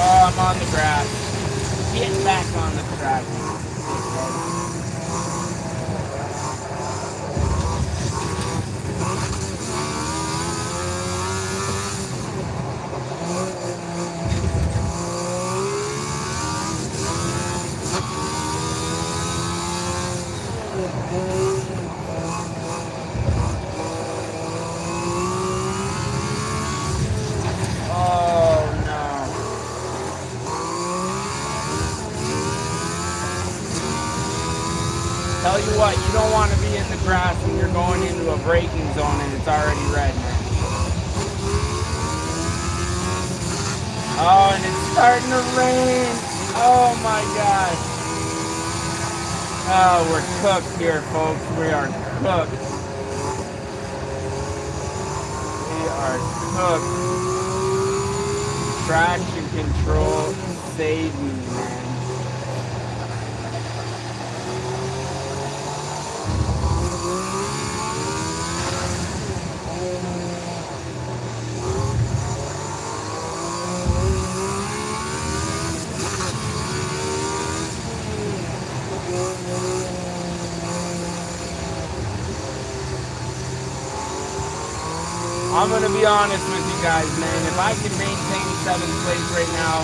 Oh, I'm on the grass. Get back on the track. Tell you what, you don't want to be in the grass when you're going into a braking zone and it's already red, man. Oh, and it's starting to rain. Oh my gosh. Oh, we're cooked here, folks. We are cooked. We are are cooked. Traction control saved me, man. I'm gonna be honest with you guys, man. If I can maintain 7th place right now,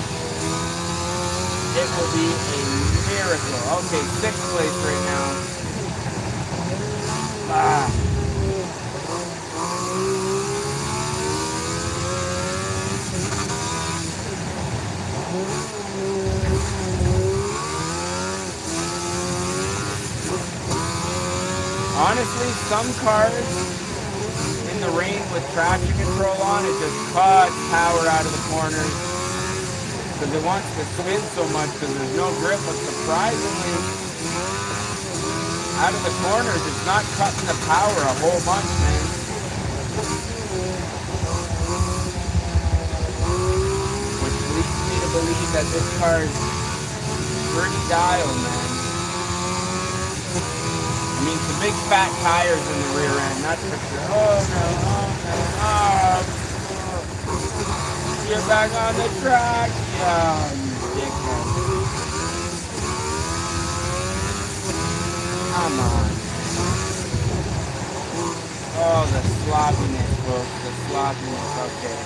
it will be a miracle. Okay, 6th place right now. Honestly, some cars in the rain with traction control on, it just cuts power out of the corners because it wants to spin so much because there's no grip. But surprisingly, out of the corners, it's not cutting the power a whole bunch, man. Which leads me to believe that this car is pretty dialed, man. I mean, some big fat tires in the rear end, that's for sure. Oh no, Get back on the track. Yeah, you dickhead. Come on. Oh, the sloppiness, folks. The sloppiness. Okay.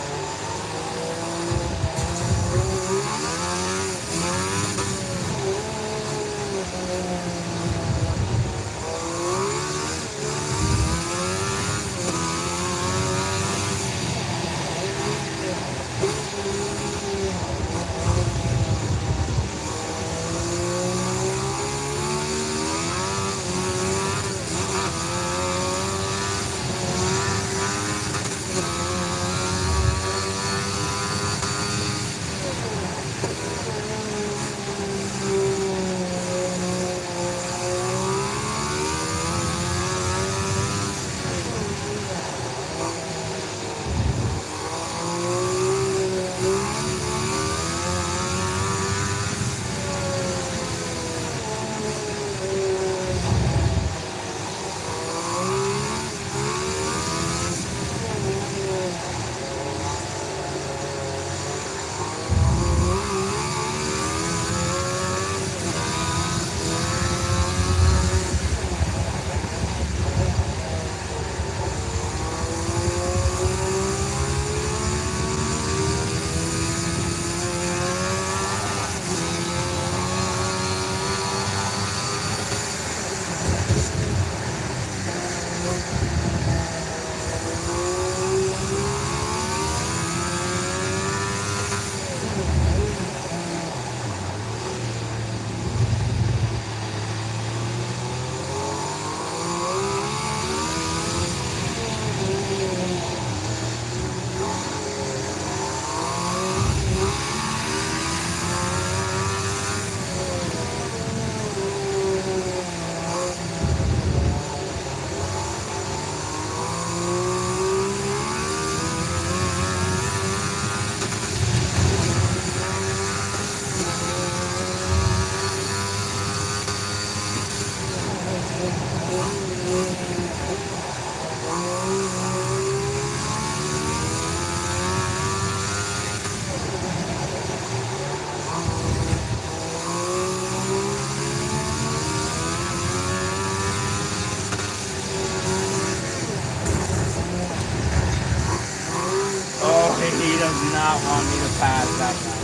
He does not want me to pass that guy.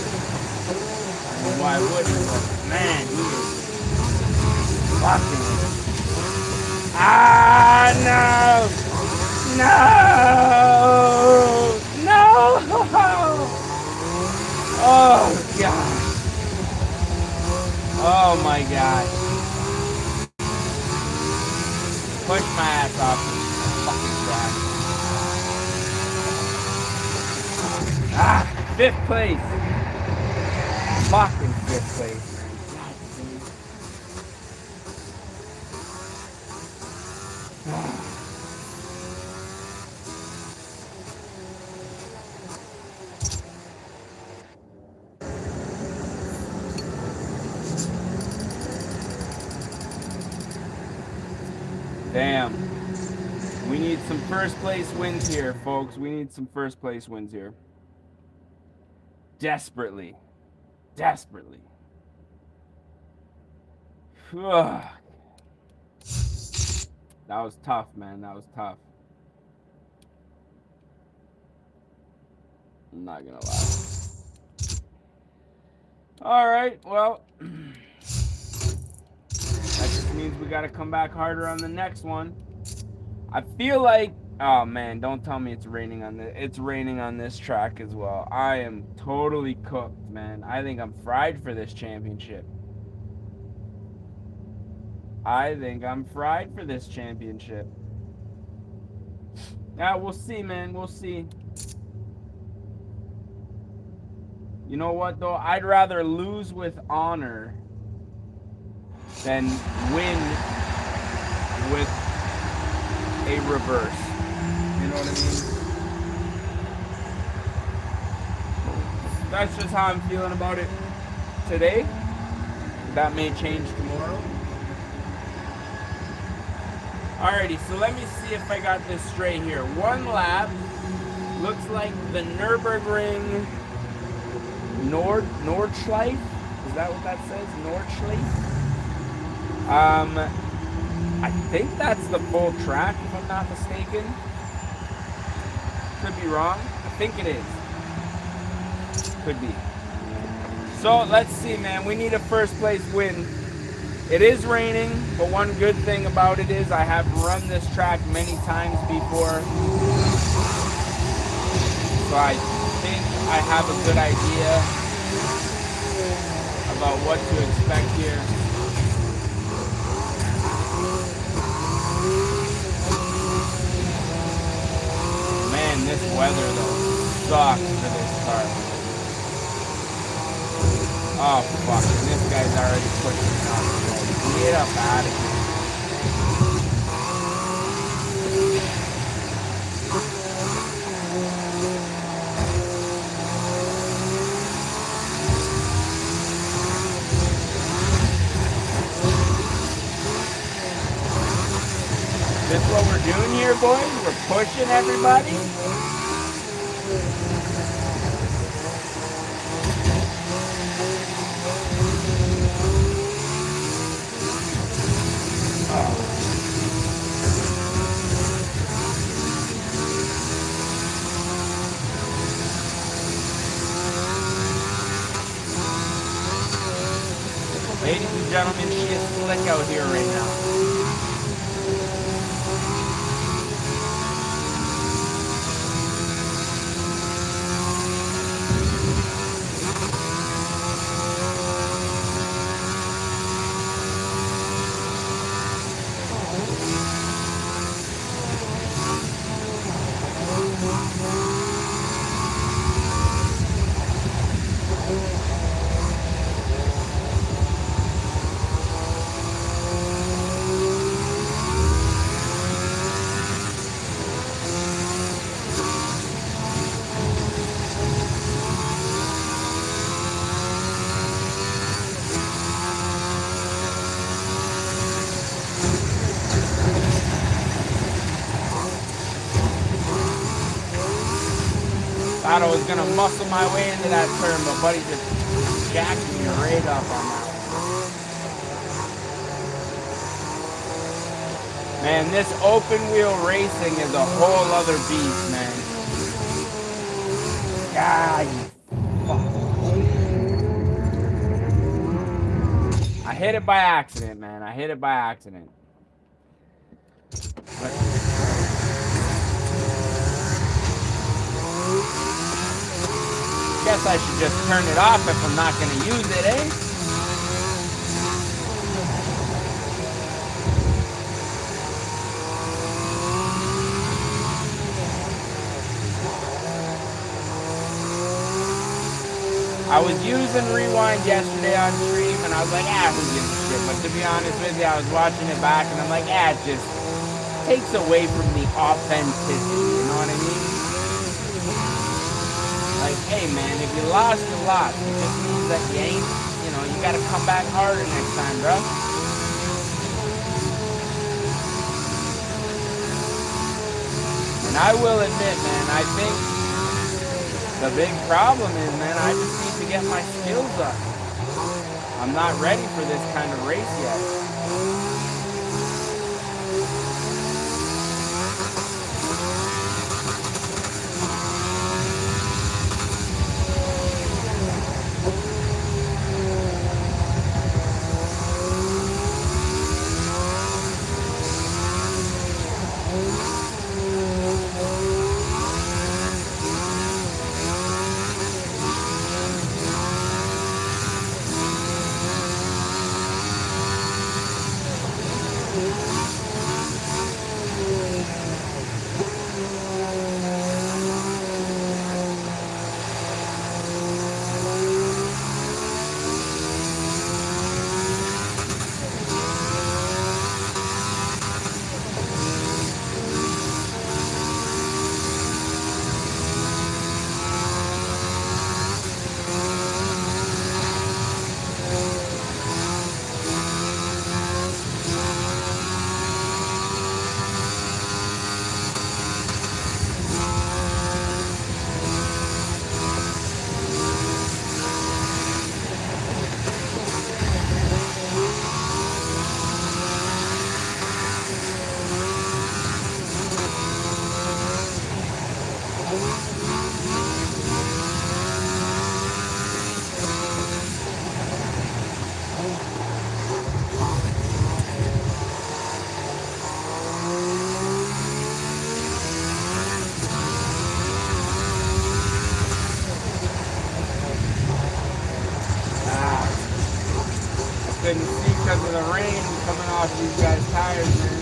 I mean, why would he? But man, he is fucking. Ah, no! No! No! Oh, God. Oh, my God. Push my ass off this fucking track. Ah, 5th place. Fucking 5th place, man. Damn. We need some first place wins here, folks. We need some first place wins here. Desperately. Desperately. Ugh. That was tough, man. That was tough. I'm not gonna lie. Alright, well. That just means we gotta come back harder on the next one. I feel like, oh man, don't tell me it's raining on this track as well. I am totally cooked, man. I think I'm fried for this championship. I think I'm fried for this championship. Yeah, we'll see, man. We'll see. You know what, though? I'd rather lose with honor than win with a reverse. You know what I mean? That's just how I'm feeling about it today. That may change tomorrow. Alrighty, so let me see if I got this straight here. One lap looks like the Nürburgring Nordschleife. Is that what that says? Nordschleife? I think that's the full track, if I'm not mistaken. Could be wrong. I think it is. Could be. So let's see, man. We need a first place win. It is raining, but one good thing about it is I have run this track many times before. So I think I have a good idea about what to expect here. Man, this weather though sucks for this car. Oh fuck, and this guy's already pushing it out. Get up out of here. This is what we're doing here, boys? We're pushing everybody? Ladies and gentlemen, she is slick out here right now. Thought I was gonna muscle my way into that turn, but buddy just jacked me right up on that one. Man, this open wheel racing is a whole other beast, man. God, you fuck. I hit it by accident, man. I hit it by accident. Guess I should just turn it off if I'm not going to use it, eh? I was using Rewind yesterday on stream, and I was like, who gives a shit? But to be honest with you, I was watching it back, and I'm like, it just takes away from the authenticity, you know what I mean? Like, hey man, if you lost, you lost. It just means that you ain't, you gotta come back harder next time, bro. And I will admit, man, I think the big problem is, man, I just need to get my skills up. I'm not ready for this kind of race yet. Couldn't see because of the rain coming off these guys' tires, man.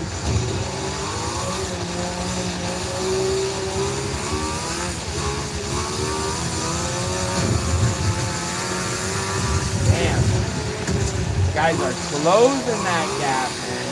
Damn. Guys are closing that gap, man.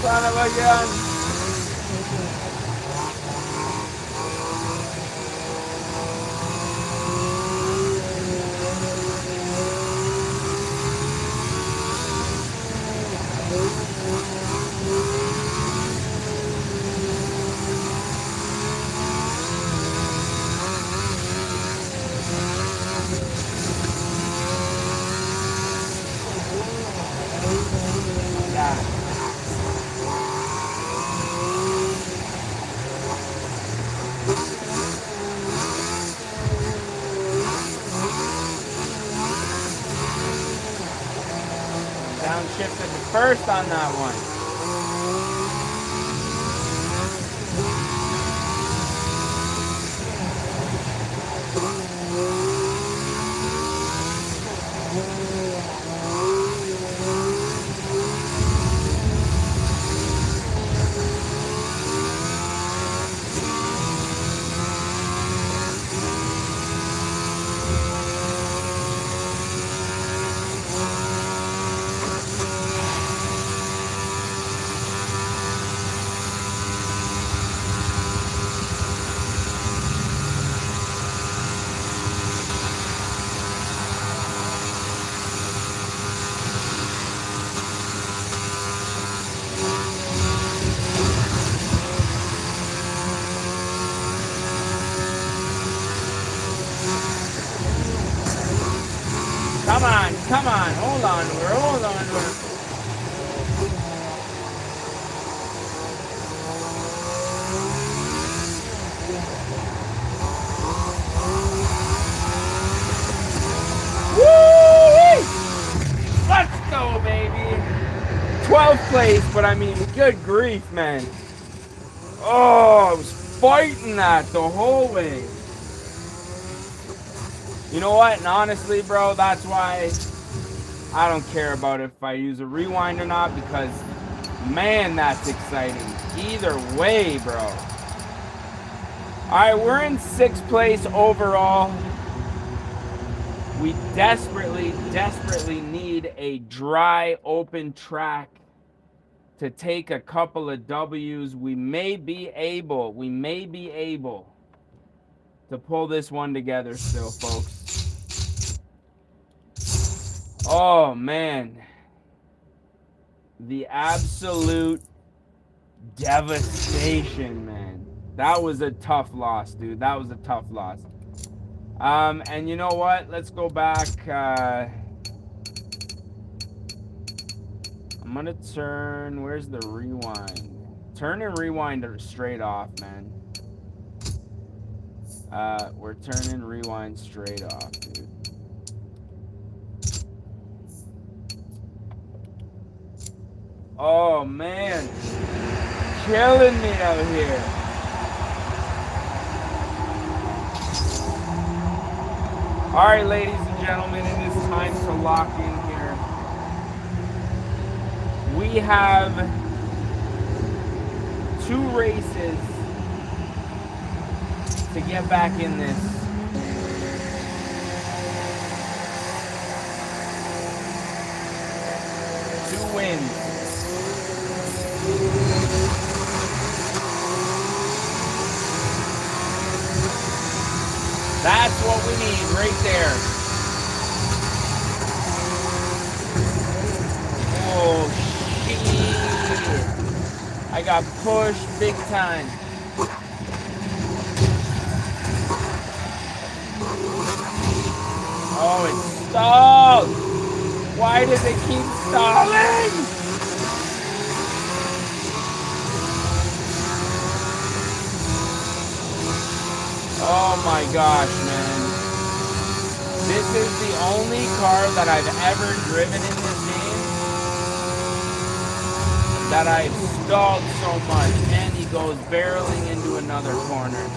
Son of a gun. Downshifted to first on that one. Hold on to her. Hold on to her. Woo! Let's go, baby. 12th place, but I mean, good grief, man. Oh, I was fighting that the whole way. You know what? And honestly, bro, that's why I don't care about if I use a rewind or not, because, man, that's exciting. Either way, bro. All right, we're in 6th place overall. We desperately, desperately need a dry, open track to take a couple of W's. We may be able to pull this one together still, folks. Oh, man. The absolute devastation, man. That was a tough loss, dude. That was a tough loss. And you know what? Let's go back. I'm gonna turn. Where's the rewind? Turn and rewind straight off, man. We're turning rewind straight off, dude. Oh man, killing me out here. All right, ladies and gentlemen, it is time to lock in here. We have 2 races to get back in this. Two wins. That's what we need right there. Oh, shit. I got pushed big time. Oh, it stalled. Why does it keep stalling? Oh my gosh, man. This is the only car that I've ever driven in this game that I've stalled so much, and he goes barreling into another corner.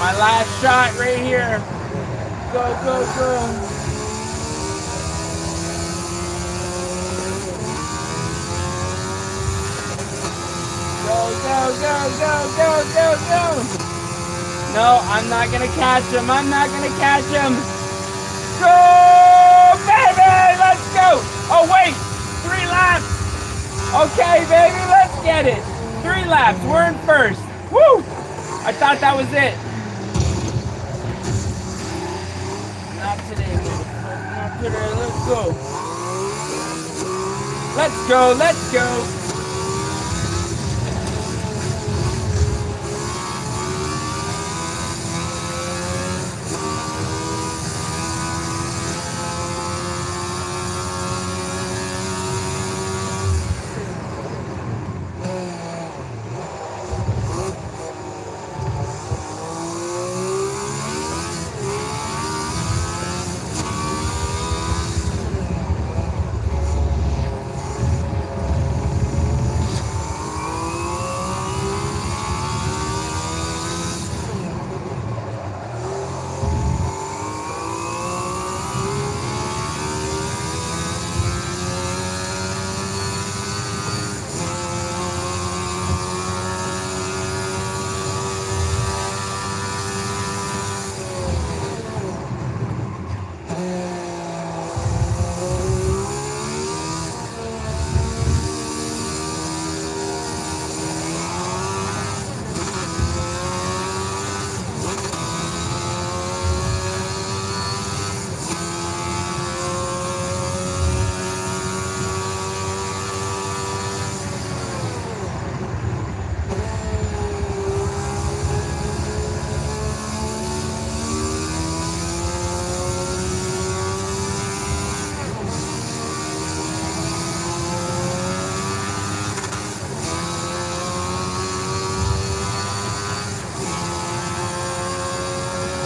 my last shot right here. Go, go, go. Go, go, go, go, go, go, go. No, I'm not going to catch him. I'm not going to catch him. Go, baby. Let's go. Oh, wait. 3 laps. Okay, baby. Let's get it. 3 laps. We're in first. Woo. I thought that was it. Not today, motherfucker. Not today. Let's go. Let's go. Let's go.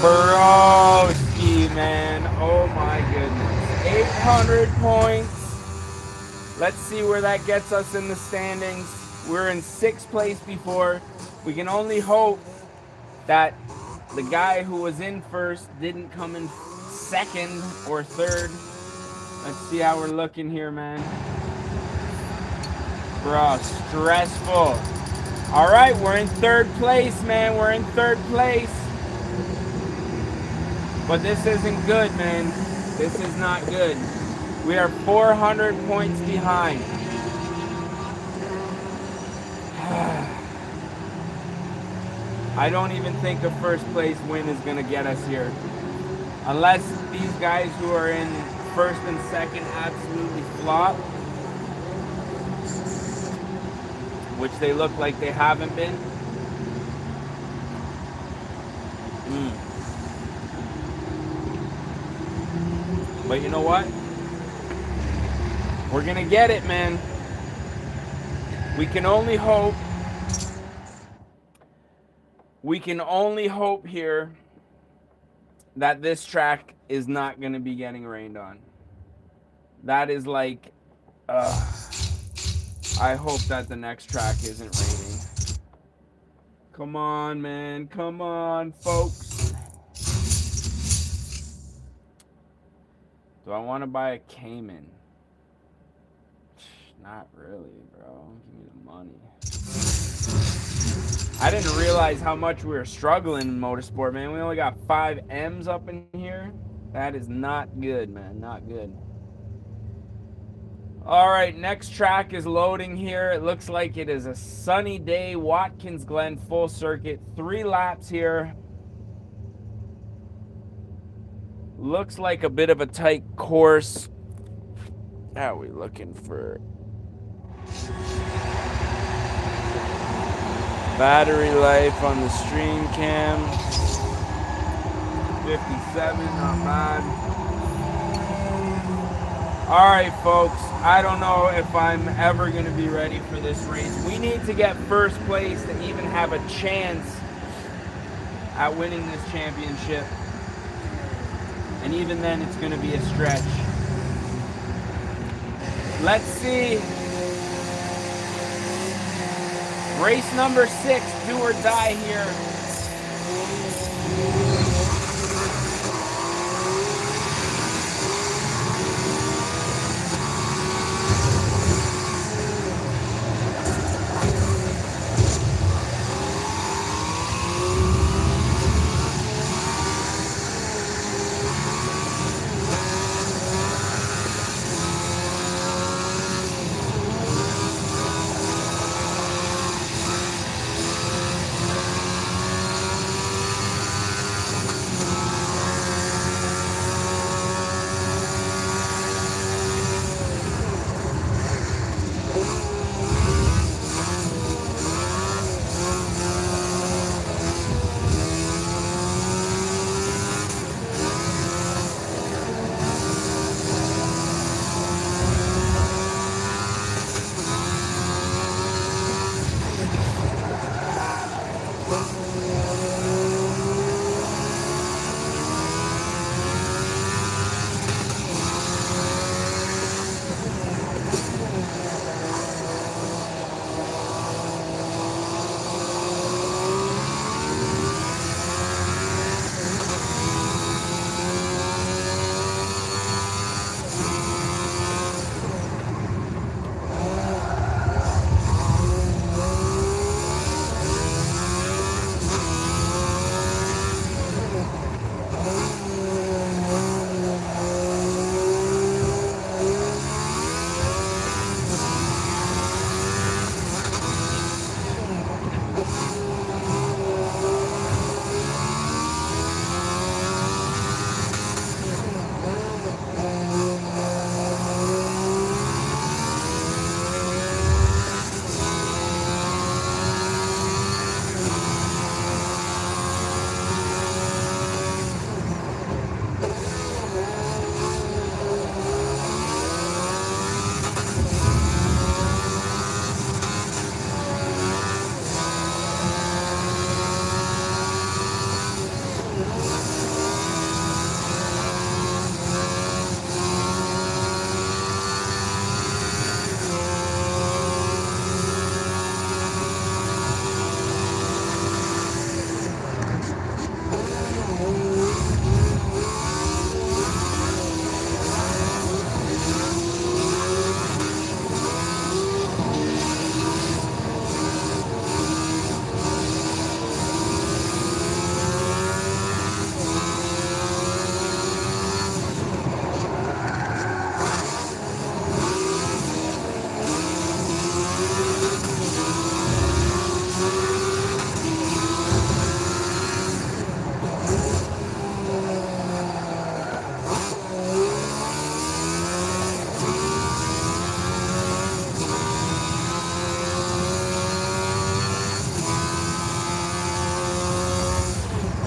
Broski, man. Oh my goodness. 800 points. Let's see where that gets us in the standings. We're in 6th place before. We can only hope that the guy who was in first didn't come in 2nd or 3rd. Let's see how we're looking here, man. Bro, stressful. All right, we're in 3rd place, man. We're in 3rd place. But this isn't good, man. This is not good. We are 400 points behind. I don't even think a 1st place win is going to get us here. Unless these guys who are in 1st and 2nd absolutely flop. Which they look like they haven't been. But you know what? We're going to get it, man. We can only hope. We can only hope here that this track is not going to be getting rained on. That is like, I hope that the next track isn't raining. Come on, man. Come on, folks. Do I want to buy a Cayman? Not really, bro. Give me the money. I didn't realize how much we were struggling in Motorsport, man. We only got 5 M's up in here. That is not good, man. Not good. All right, next track is loading here. It looks like it is a sunny day. Watkins Glen full circuit. 3 laps here. Looks like a bit of a tight course. How are we looking for? Battery life on the stream cam. 57, not bad. All right, folks. I don't know if I'm ever going to be ready for this race. We need to get 1st place to even have a chance at winning this championship. And even then, it's going to be a stretch. Let's see. Race number 6, do or die here.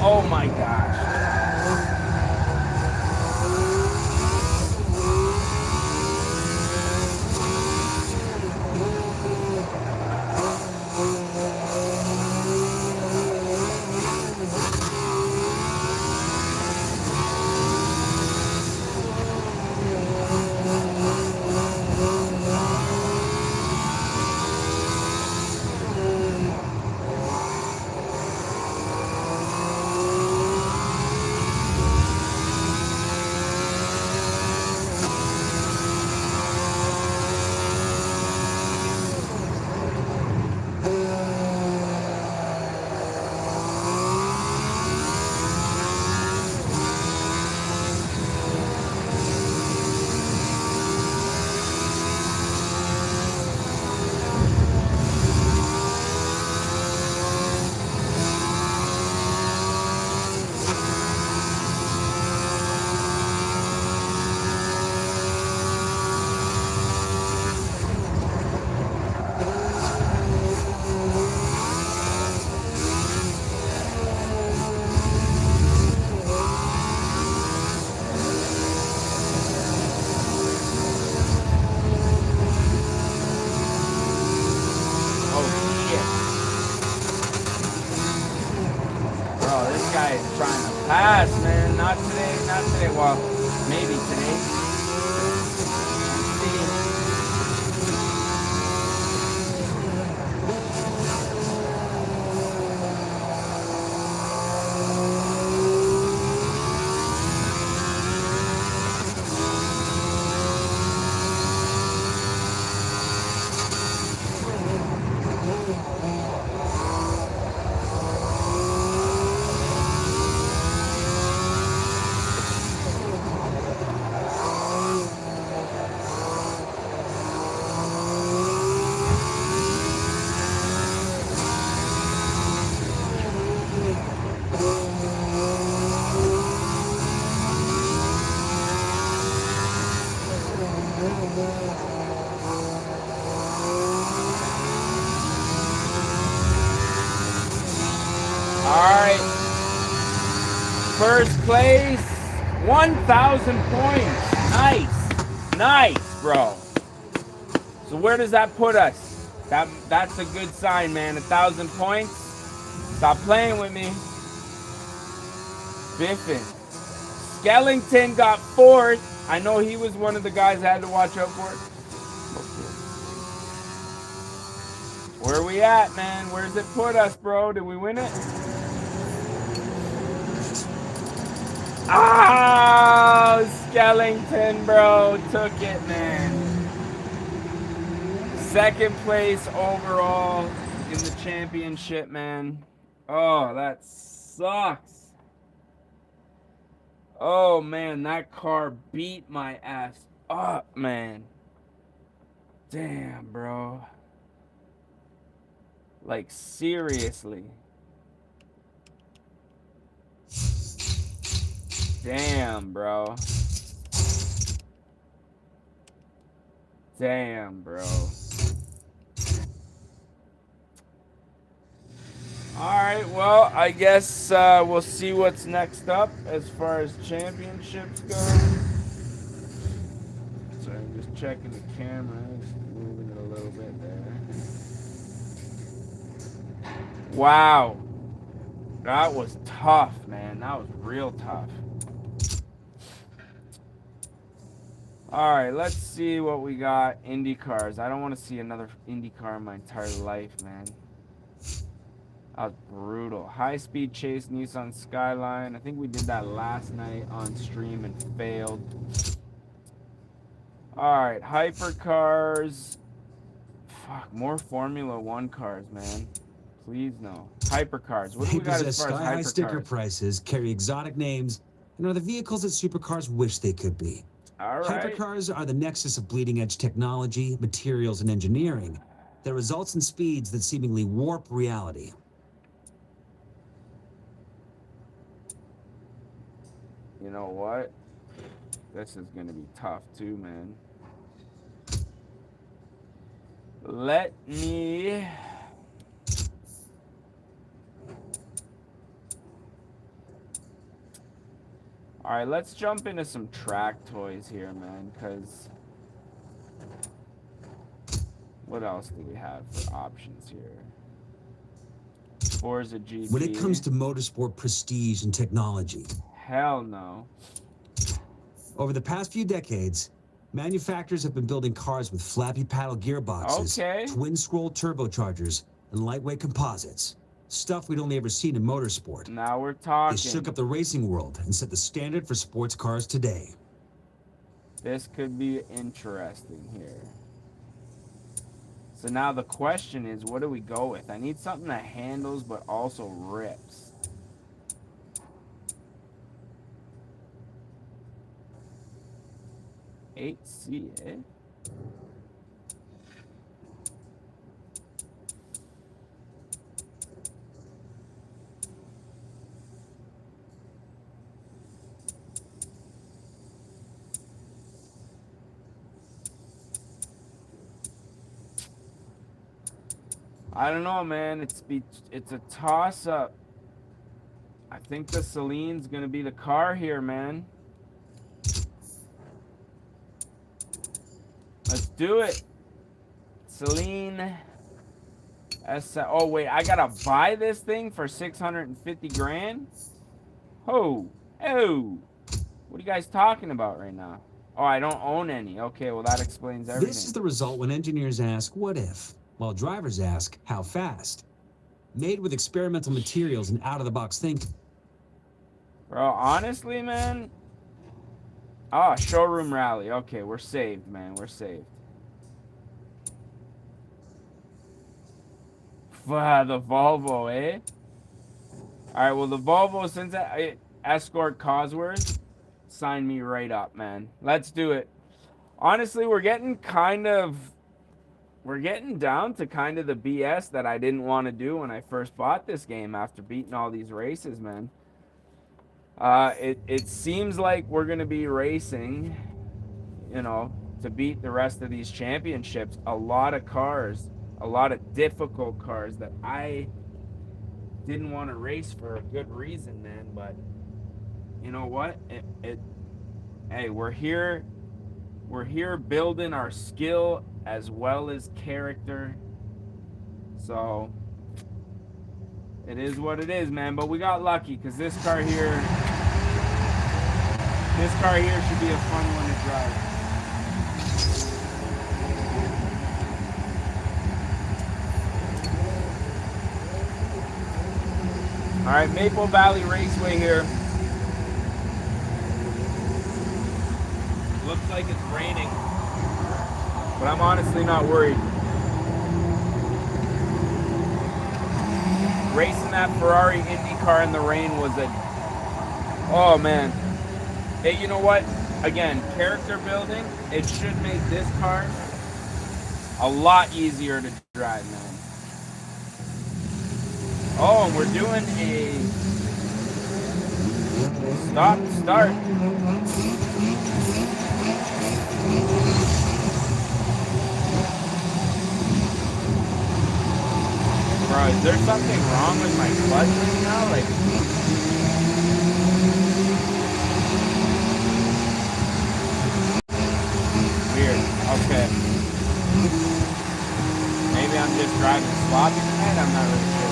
Oh my gosh. Trying to pass, man. Not today, not today. Well, maybe today. First place, 1,000 points. Nice. Nice, bro. So where does that put us? That's a good sign, man. 1,000 points. Stop playing with me. Biffin. Skellington got fourth. I know he was one of the guys I had to watch out for. Where are we at, man? Where's it put us, bro? Did we win it? Oh, Skellington, bro. Took it, man. Second place overall in the championship, man. Oh, that sucks. Oh, man, that car beat my ass up, man. Damn, bro. Like, seriously. Damn, bro. Damn, bro. Alright, well, I guess we'll see what's next up as far as championships go. So I'm just checking the camera, just moving it a little bit there. Wow. That was tough, man. That was real tough. Alright, let's see what we got. Indy cars. I don't want to see another Indy car in my entire life, man. That was brutal. High-speed chase, Nissan Skyline. I think we did that last night on stream and failed. Alright, hypercars. Fuck, more Formula 1 cars, man. Please no. Hypercars. What do we got as far as hypercars? Sky-high sticker prices, carry exotic names, and are the vehicles that supercars wish they could be. All right. Hypercars are the nexus of bleeding-edge technology, materials, and engineering that results in speeds that seemingly warp reality. You know what? This is going to be tough too, man. Let me... All right, let's jump into some track toys here, man, because what else do we have for options here? Forza GP. When it comes to motorsport prestige and technology, hell no. Over the past few decades, manufacturers have been building cars with flappy paddle gearboxes, twin-scroll turbochargers, and lightweight composites. Stuff we'd only ever seen in motorsport. Now we're talking. They shook up the racing world and set the standard for sports cars today. This could be interesting here. So now the question is, what do we go with? I need something that handles but also rips. HC, eh? I don't know, man. It's a toss-up. I think the Celine's gonna be the car here, man. Let's do it. Celine. Oh wait, I gotta buy this thing for 650 grand? Oh, what are you guys talking about right now? Oh, I don't own any. Okay, well that explains everything. This is the result when engineers ask, what if? While drivers ask, how fast? Made with experimental materials and out-of-the-box thinking. Bro, honestly, man. Oh, showroom rally. Okay, we're saved, man. We're saved. The Volvo, eh? Alright, well, the Volvo, since Escort Cosworth, sign me right up, man. Let's do it. Honestly, we're getting down to kind of the BS that I didn't want to do when I first bought this game after beating all these races, man. It seems like we're going to be racing, you know, to beat the rest of these championships. A lot of cars, a lot of difficult cars that I didn't want to race for a good reason, man. But you know what? Hey, we're here building our skill as well as character. So it is what it is, man. But we got lucky because this car here should be a fun one to drive. All right, Maple Valley Raceway here. Looks like it's raining, but I'm honestly not worried. Racing that Ferrari Indy car in the rain was oh man. Hey, you know what? Again, character building, it should make this car a lot easier to drive, man. Oh, and we're doing a stop-start. Bro, is there something wrong with my clutch right now? Like, weird. Okay. Maybe I'm just driving sloppy tonight. I'm not really sure.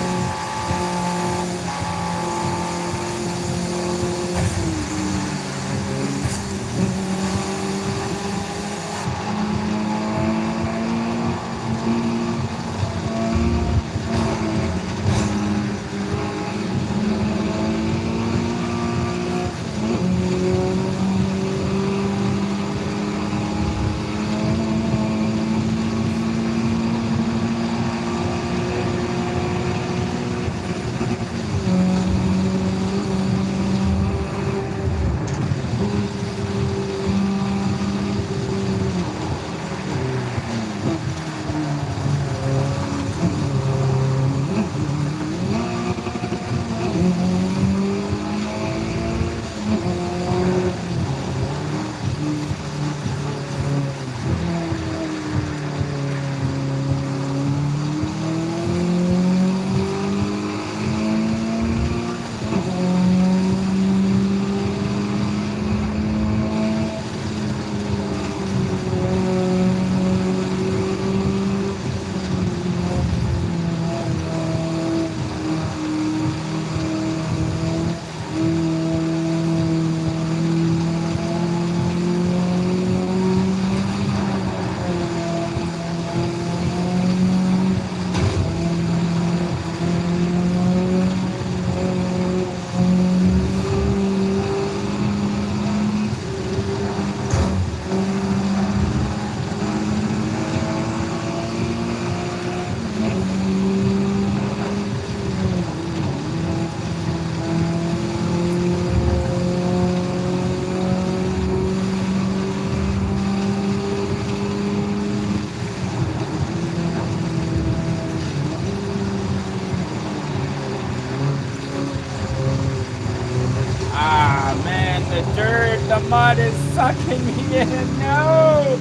the dirt, the mud is sucking me in. No!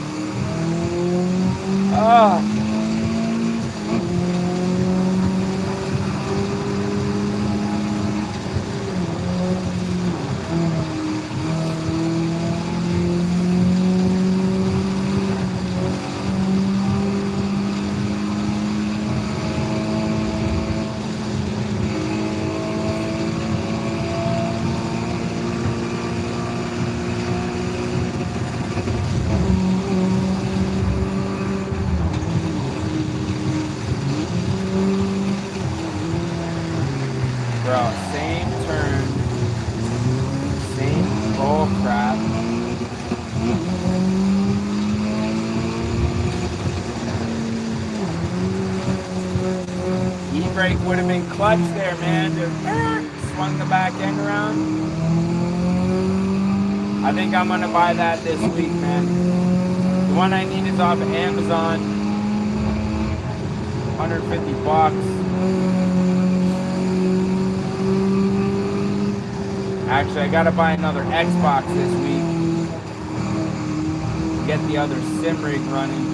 Oh. Bro, same turn, same bull crap. E-brake would have been clutch there, man. Just swung the back end around. I think I'm gonna buy that this week, man. The one I need is off of Amazon. 150 bucks. Actually, I gotta buy another Xbox this week to get the other sim rig running.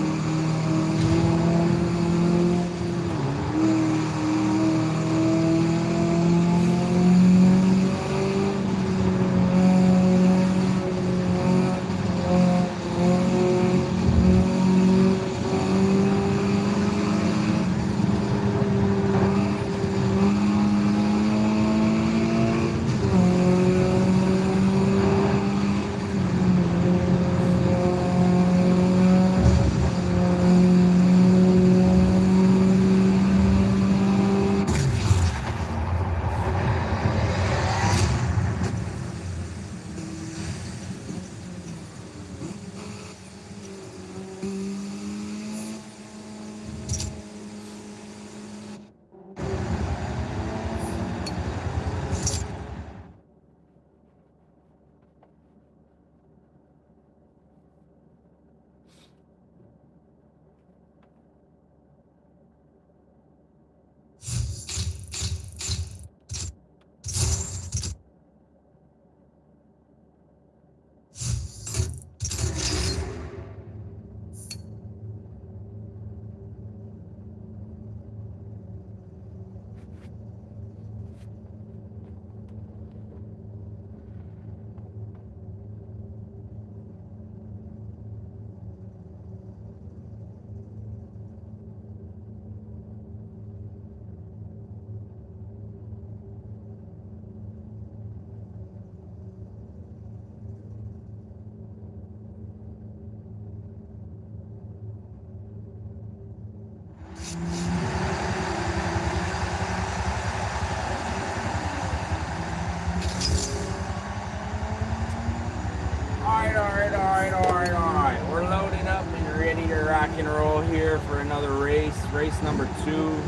Alright. We're loaded up and ready to rock and roll here for another race. Race number 2.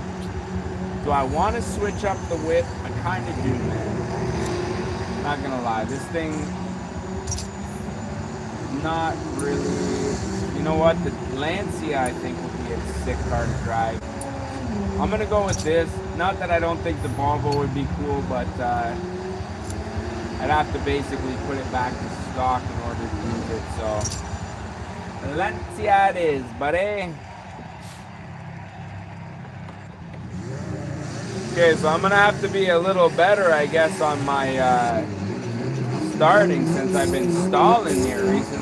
Do I want to switch up the whip? I kind of do, man. Not gonna lie. This thing, not really. You know what? The Lancia, I think, would be a sick car to drive. I'm gonna go with this. Not that I don't think the Volvo would be cool, but I'd have to basically put it back to stock in order to use it. So Lancia it is, buddy. Okay, so I'm gonna have to be a little better, I guess, on my starting, since I've been stalling here recently.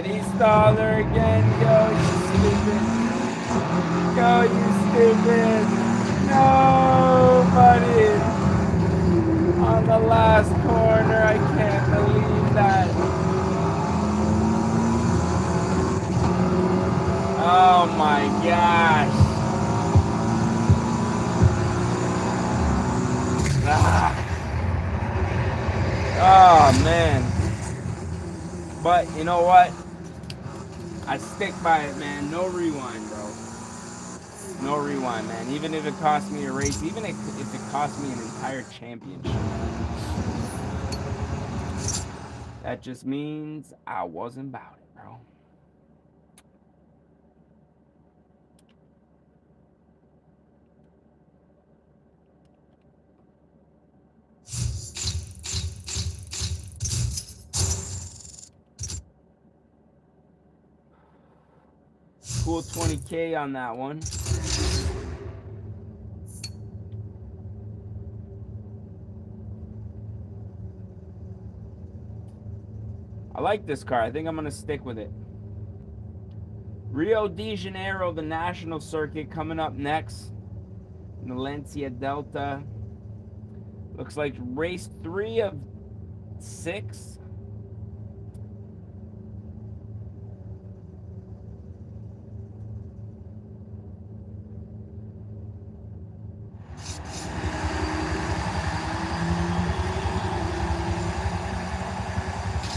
He stalled her again. Go, you stupid. Go, you stupid. No, buddy. On the last corner. I can't believe that. Oh my gosh. Oh man. But you know what? I stick by it, man. No rewind, bro. No rewind, man. Even if it cost me a race, even if it cost me an entire championship. That just means I wasn't about it, bro. Cool 20K on that one. I like this car. I think I'm going to stick with it. Rio de Janeiro, the national circuit, coming up next. Valencia Delta. Looks like race 3 of 6.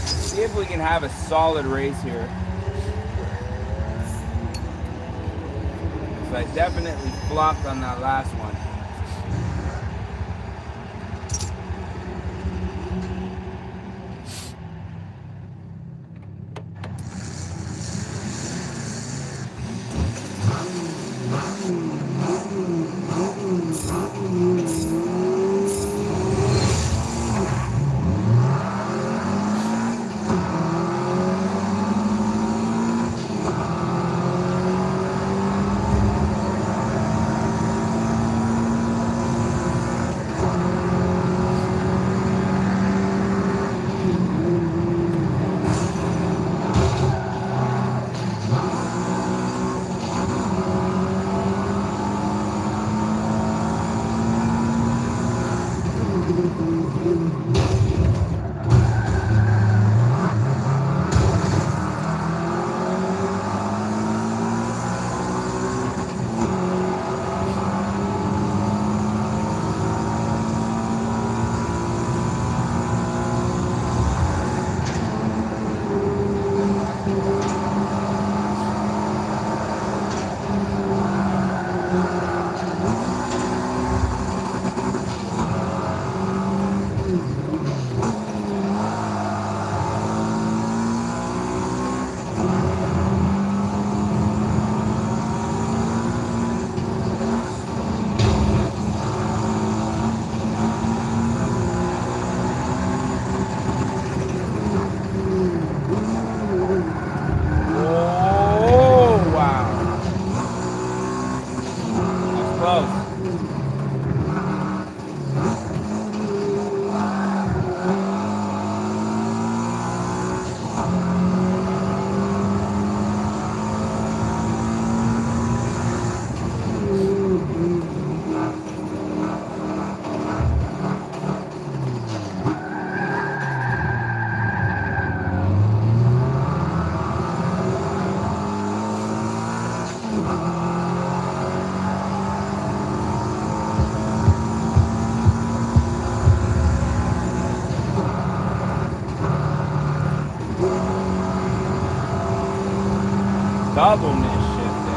See if we can have a solid race here. So I definitely flopped on that last one. double mischief there.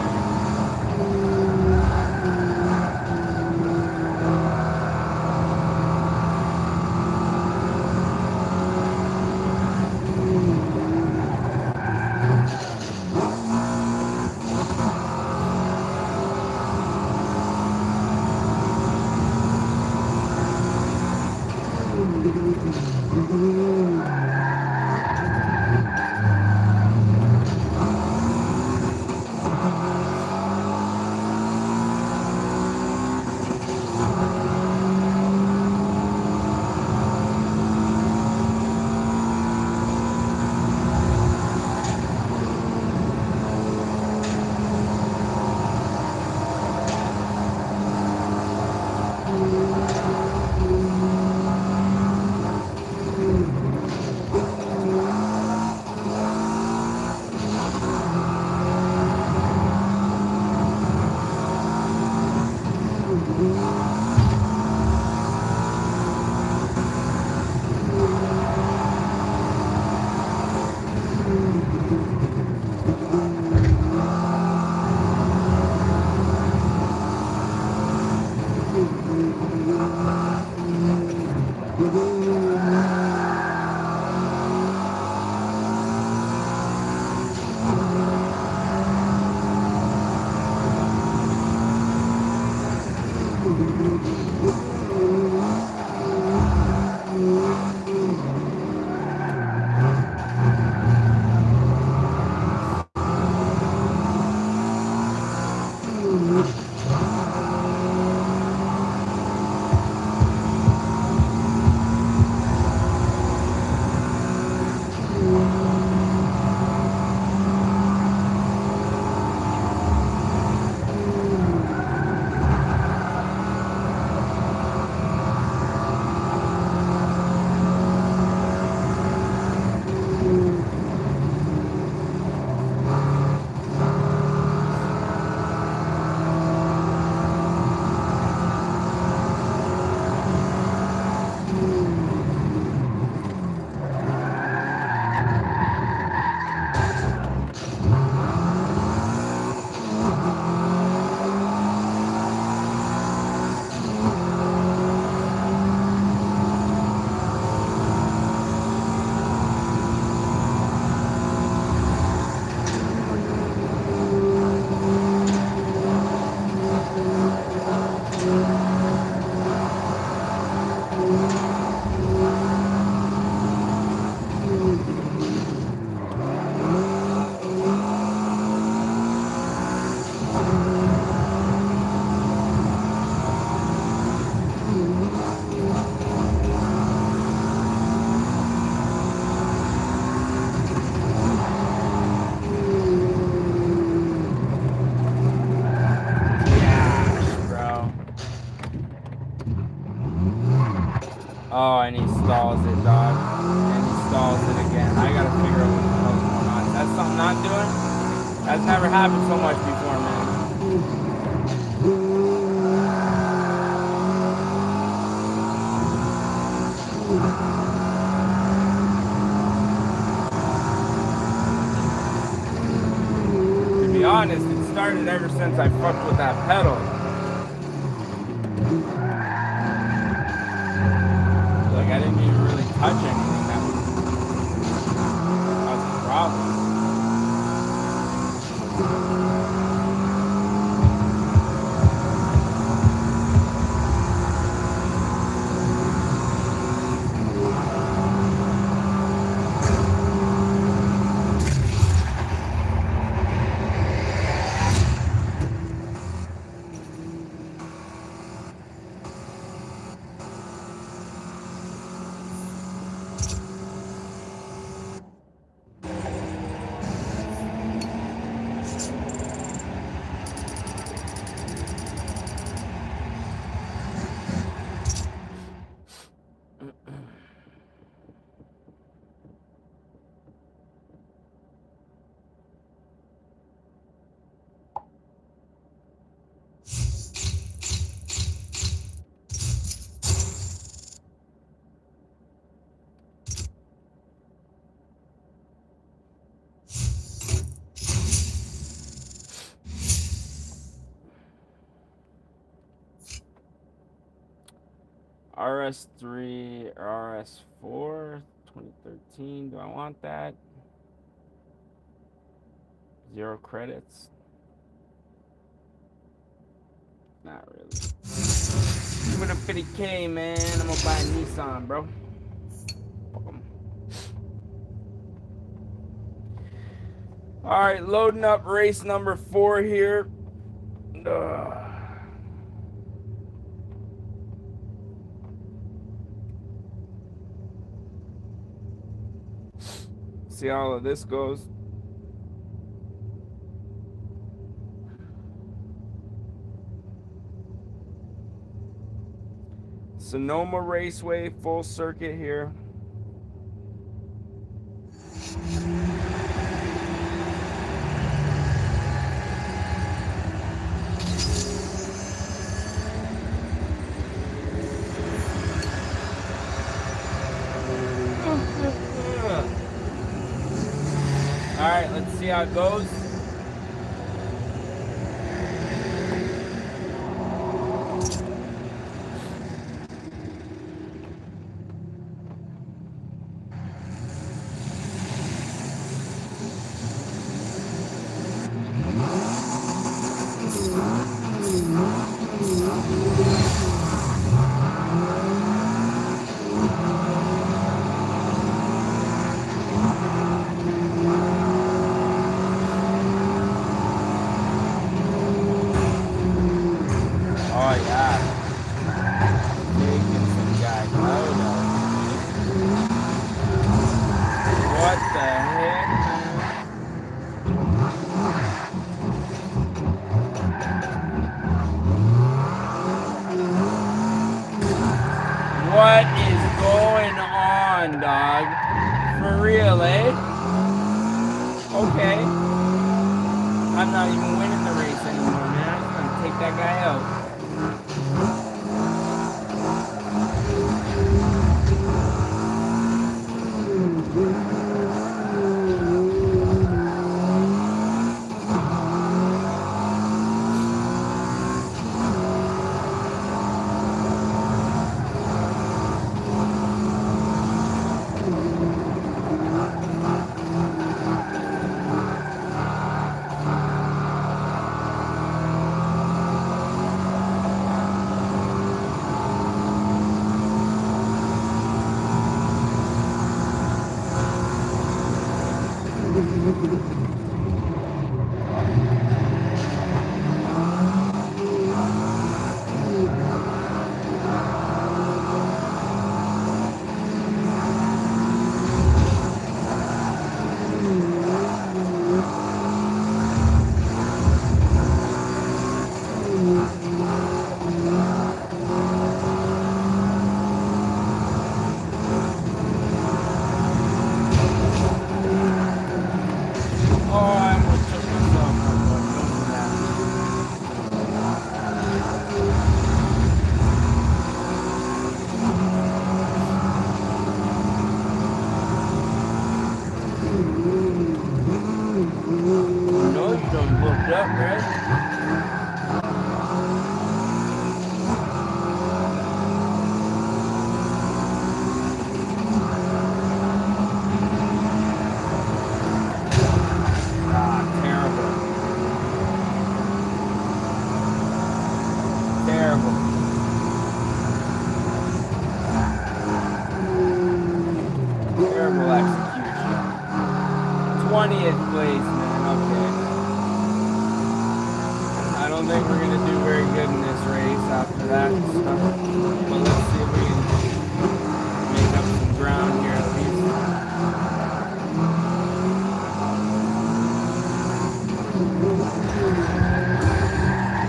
Oh, and he stalls it, dog. And he stalls it again. I gotta figure out what the hell's going on. Is that something I'm doing? That's never happened so much before, man. To be honest, it started ever since I fucked with that pedal. I didn't even really touch anything that was causing problems. RS3 or RS4 2013. Do I want that? 0 credits. Not really. Give it a 50K, man. I'm gonna buy a Nissan, bro. Fuck 'em. All right, loading up race number 4 here. See how all of this goes. Sonoma Raceway, full circuit here. All right, let's see how it goes. What is going on, dog? For real, eh? Okay. I'm not even winning the race anymore, man. I'm gonna take that guy out. Terrible execution. 20th place, man. Okay. I don't think we're going to do very good in this race after that stuff. But let's see if we can make up some ground here at least.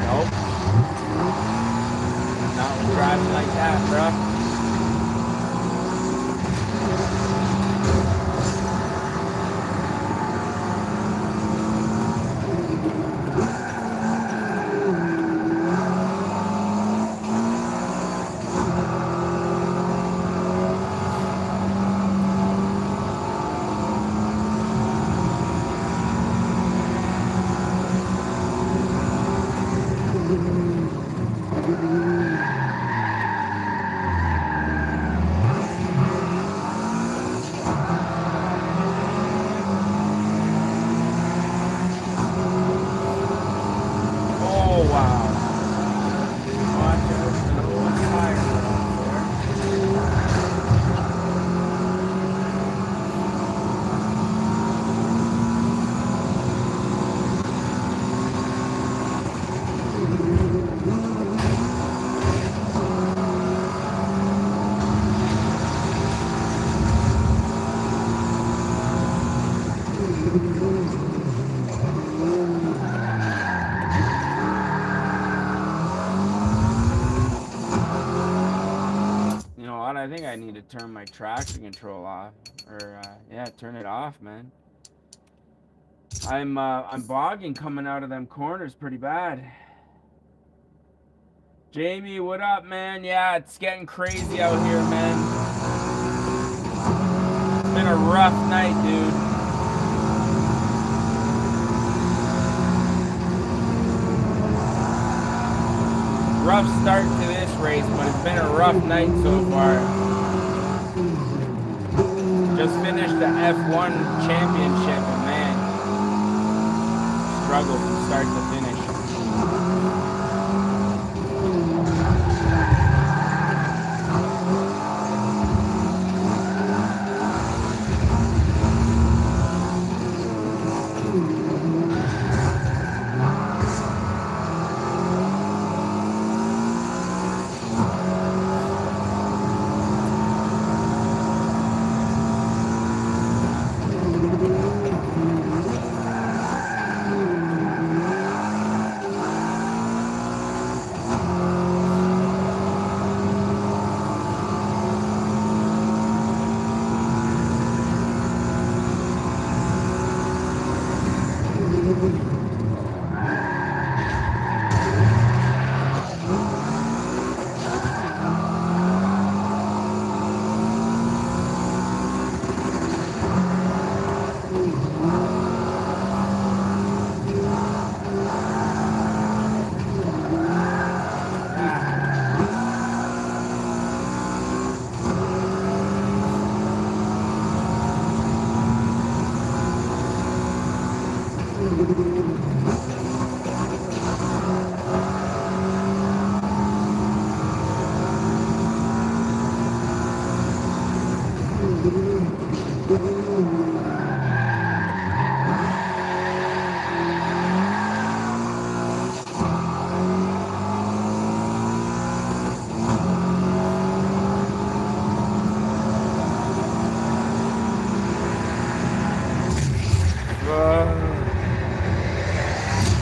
Nope. Not driving like that, bruh. turn my traction control off. Or, yeah, turn it off, man. I'm bogging coming out of them corners pretty bad. Jamie, what up, man? Yeah, it's getting crazy out here, man. It's been a rough night, dude. Rough start to this race, but it's been a rough night so far. Just finished the F1 championship, and man, struggle from start to finish.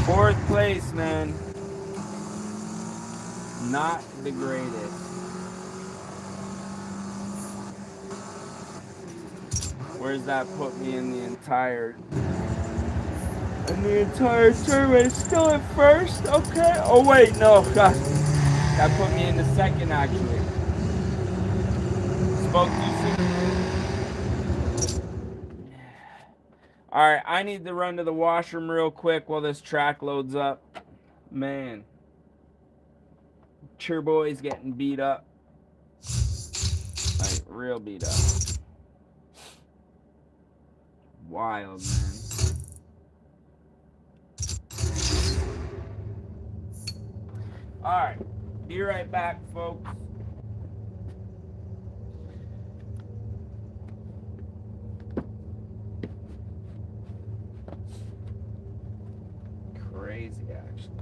Fourth place, man. Not the greatest. Where's that put me in the entire tournament? Still at first? Okay. Oh wait, no. God. That put me in the second actually. Spoke too soon. Alright, I need to run to the washroom real quick while this track loads up. Man. Boy's getting beat up. Like, real beat up. Wild, man. Alright. Be right back, folks. Crazy, actually.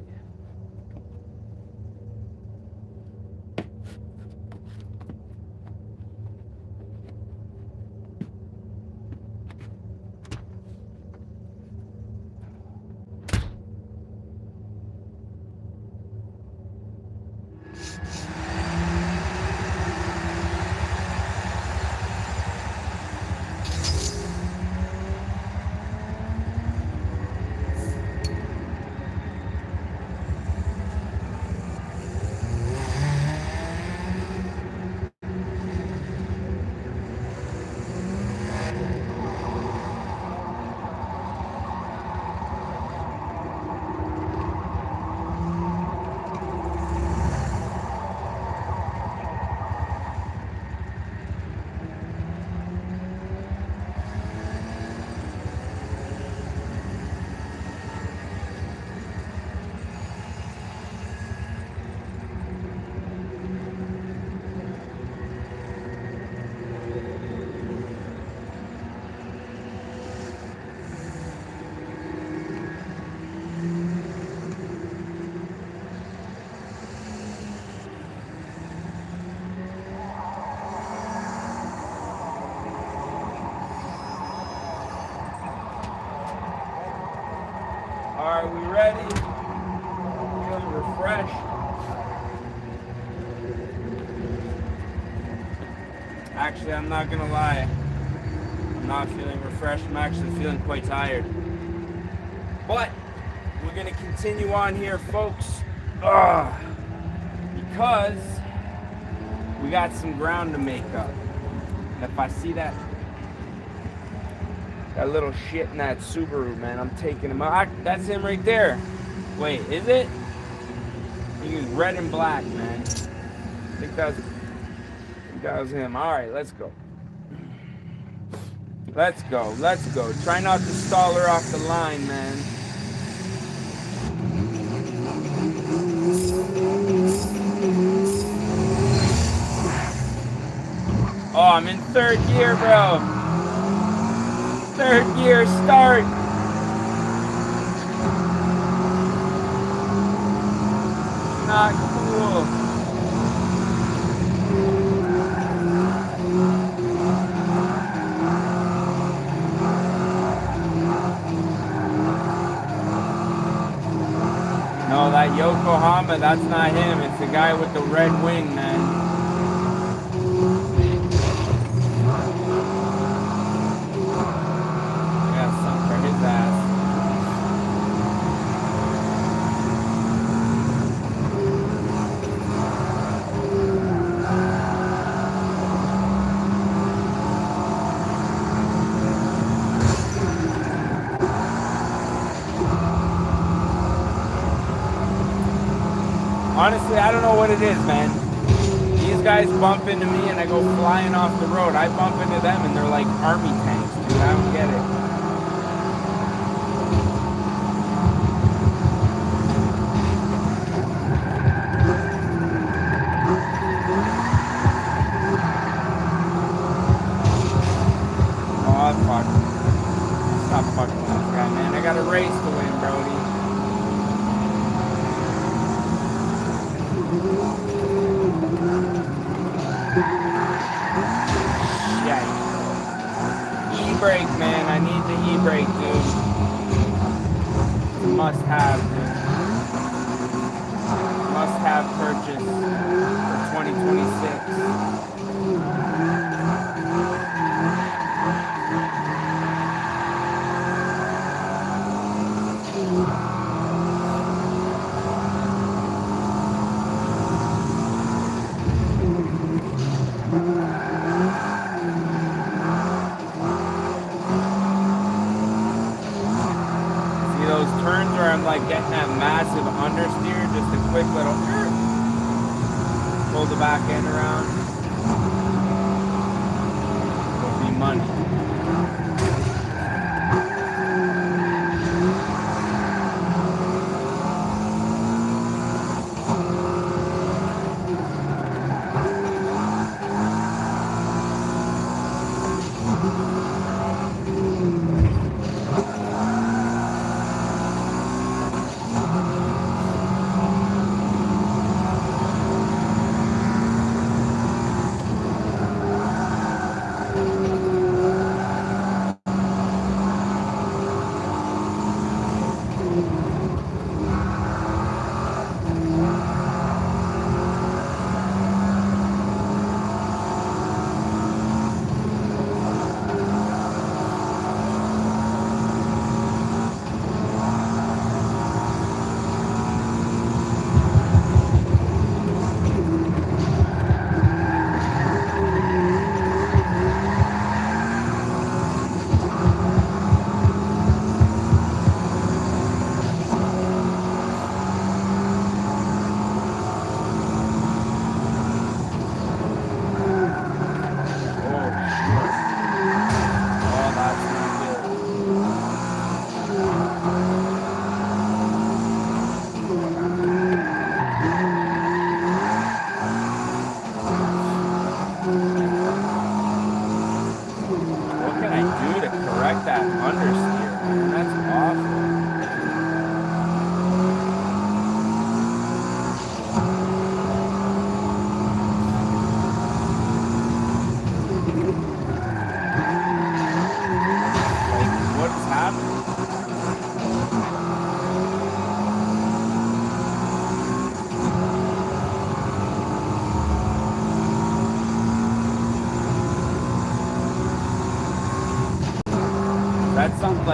Are we ready? Feeling refreshed. Actually, I'm not gonna lie. I'm not feeling refreshed. I'm actually feeling quite tired. But we're gonna continue on here, folks. Because we got some ground to make up. And if I see that little shit in that Subaru, man, I'm taking him out. That's him right there. Wait, is it? He was red and black, man. I think that was him. All right, let's go. Let's go. Let's go. Try not to stall her off the line, man. Oh, I'm in third gear, bro. Third gear, start. Not cool. No, that Yokohama, that's not him. It's the guy with the red wing, man. Honestly, I don't know what it is, man. These guys bump into me and I go flying off the road. I bump into them and they're like army tanks, dude. I don't get it. Oh, fuck. Stop fucking with this guy, man. I got a race to win, Brody. E-brake, man. I need the e-brake, dude. Must have, dude. Must have purchase for 2026. Turns where I'm like getting that massive understeer, just a quick little pull the back end around. It'll be money.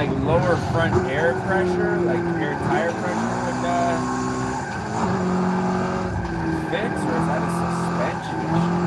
like lower front air pressure, like air tire pressure would fix, or is that a suspension issue?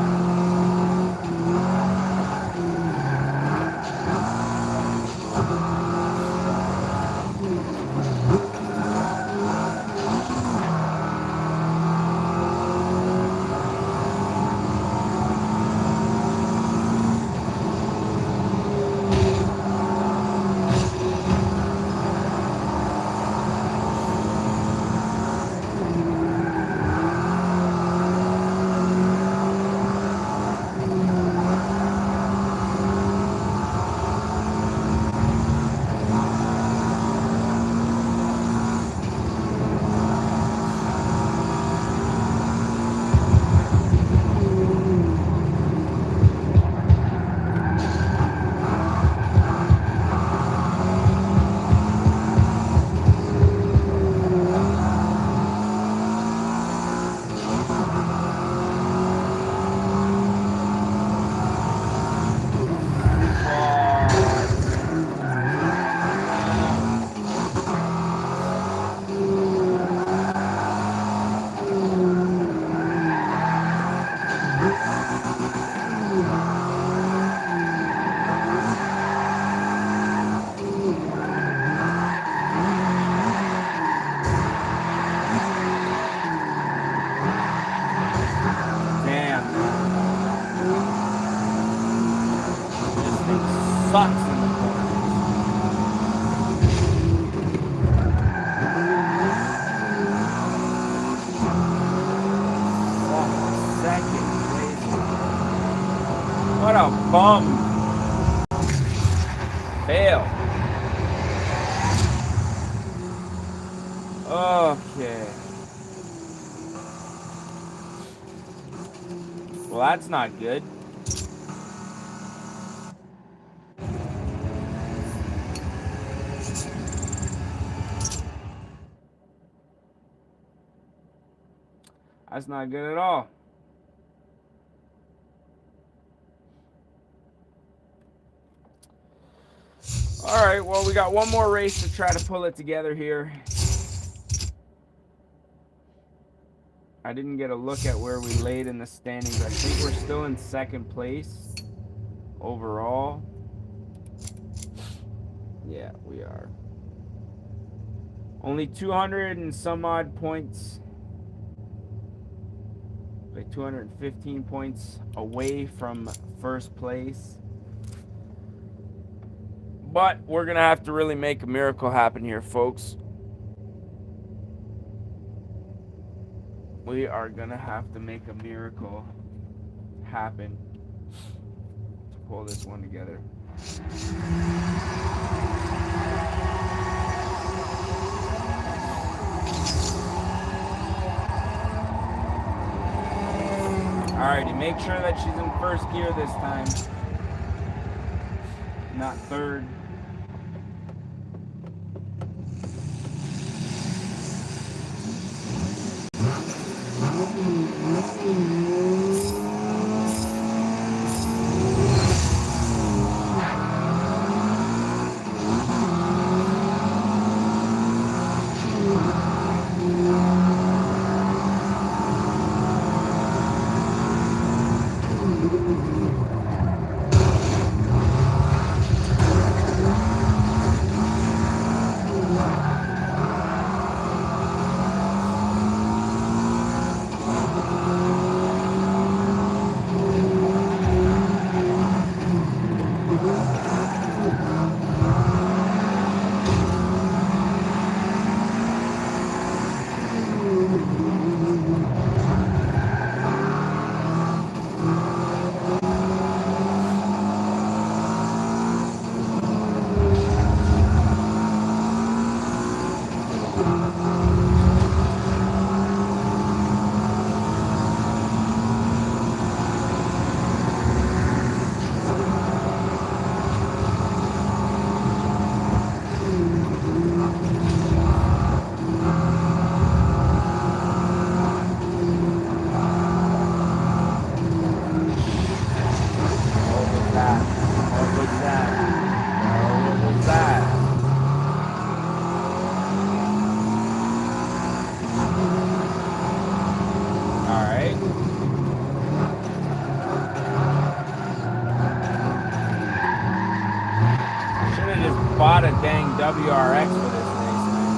Sucks in the corners. Second place. What a bum. Fail. Okay. Well, that's not good. That's not good at all. All right, well, we got one more race to try to pull it together here. I didn't get a look at where we laid in the standings. I think we're still in second place overall. Yeah, we are. Only 200 and some odd points. Like 215 points away from first place. But we're going to have to really make a miracle happen here, folks. We are going to have to make a miracle happen to pull this one together. Alrighty, make sure that she's in first gear this time, not third. dang WRX for this race, man.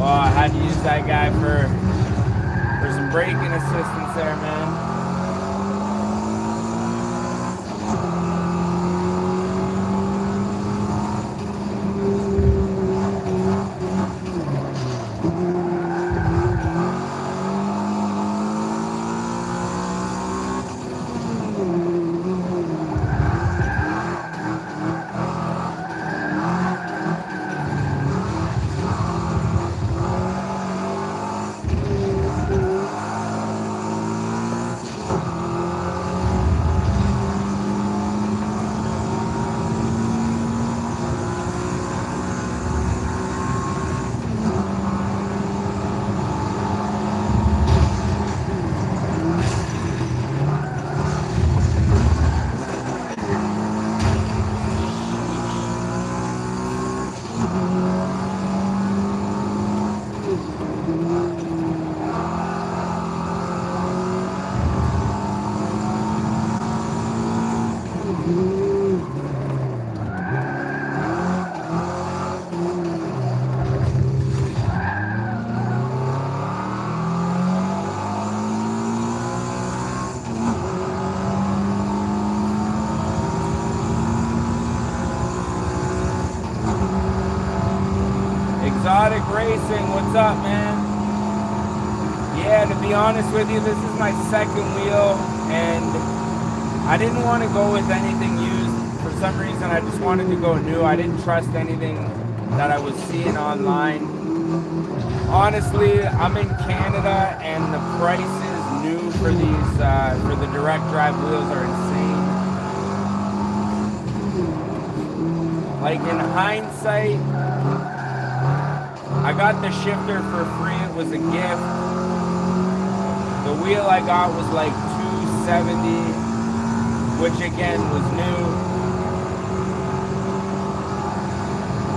Oh, I had to use that guy for some braking assistance there, man. Exotic Racing, what's up, man? Yeah, to be honest with you, this is my second wheel, and I didn't want to go with anything used. For some reason, I just wanted to go new. I didn't trust anything that I was seeing online. Honestly, I'm in Canada, and the prices new for these, for the direct drive wheels are insane. Like, in hindsight, I got the shifter for free. It was a gift. The wheel I got was like $270, which again was new.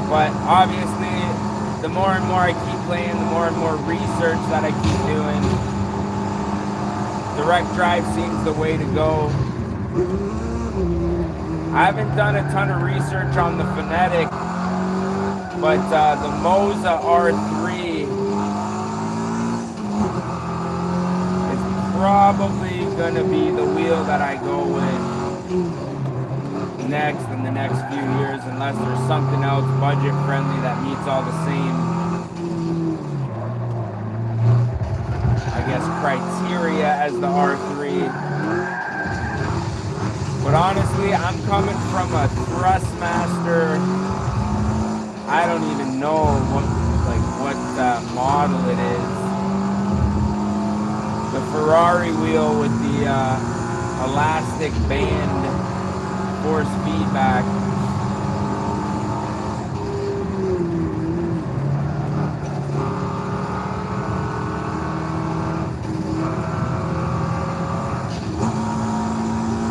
But obviously, the more and more I keep playing, the more and more research that I keep doing, direct drive seems the way to go. I haven't done a ton of research on the Phonetic, but the Moza R3 is probably going to be the wheel that I go with next in the next few years, unless there's something else budget friendly that meets all the same, I guess, criteria as the R3. But honestly, I'm coming from a Thrustmaster. I don't even know what model it is. The Ferrari wheel with the elastic band force feedback.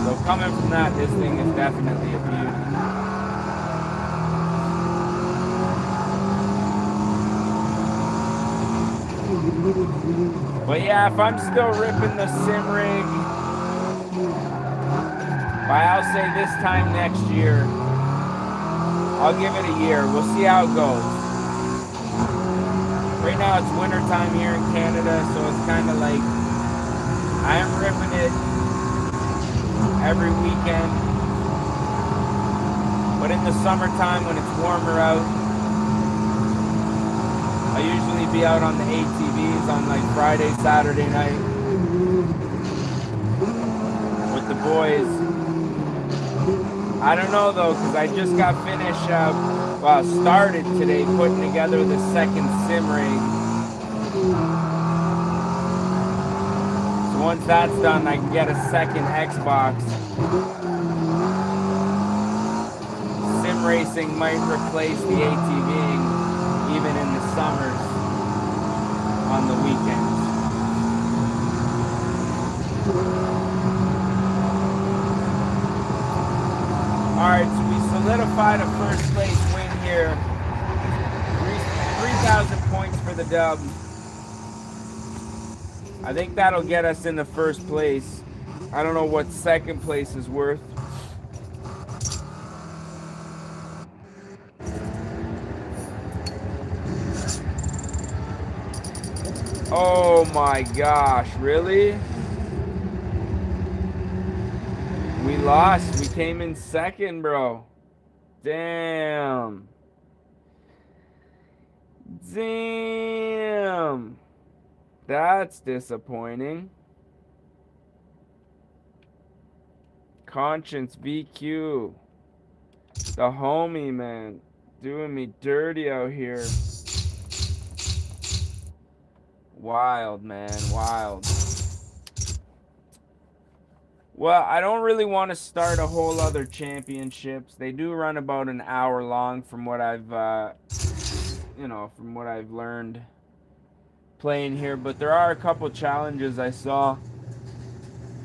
So coming from that, this thing is definitely a beauty. But yeah, if I'm still ripping the sim rig, I'll say this time next year, I'll give it a year. We'll see how it goes. Right now it's winter time here in Canada, so it's kind of like I am ripping it every weekend. But in the summertime when it's warmer out, I usually be out on the ATVs on like Friday, Saturday night with the boys. I don't know though, because I just got finished, started today putting together the second sim rig. So once that's done, I can get a second Xbox. Sim racing might replace the ATVing even in the summers on the weekends. Alright, so we solidified a first place win here. 3,000 points for the dub. I think that'll get us in the first place. I don't know what second place is worth. Oh my gosh, really? We lost. We came in second, bro. Damn. Damn. That's disappointing. Conscience VQ. The homie, man. Doing me dirty out here. Wild, man. Wild. Well, I don't really want to start a whole other championships. They do run about an hour long from what I've, from what I've learned playing here. But there are a couple challenges I saw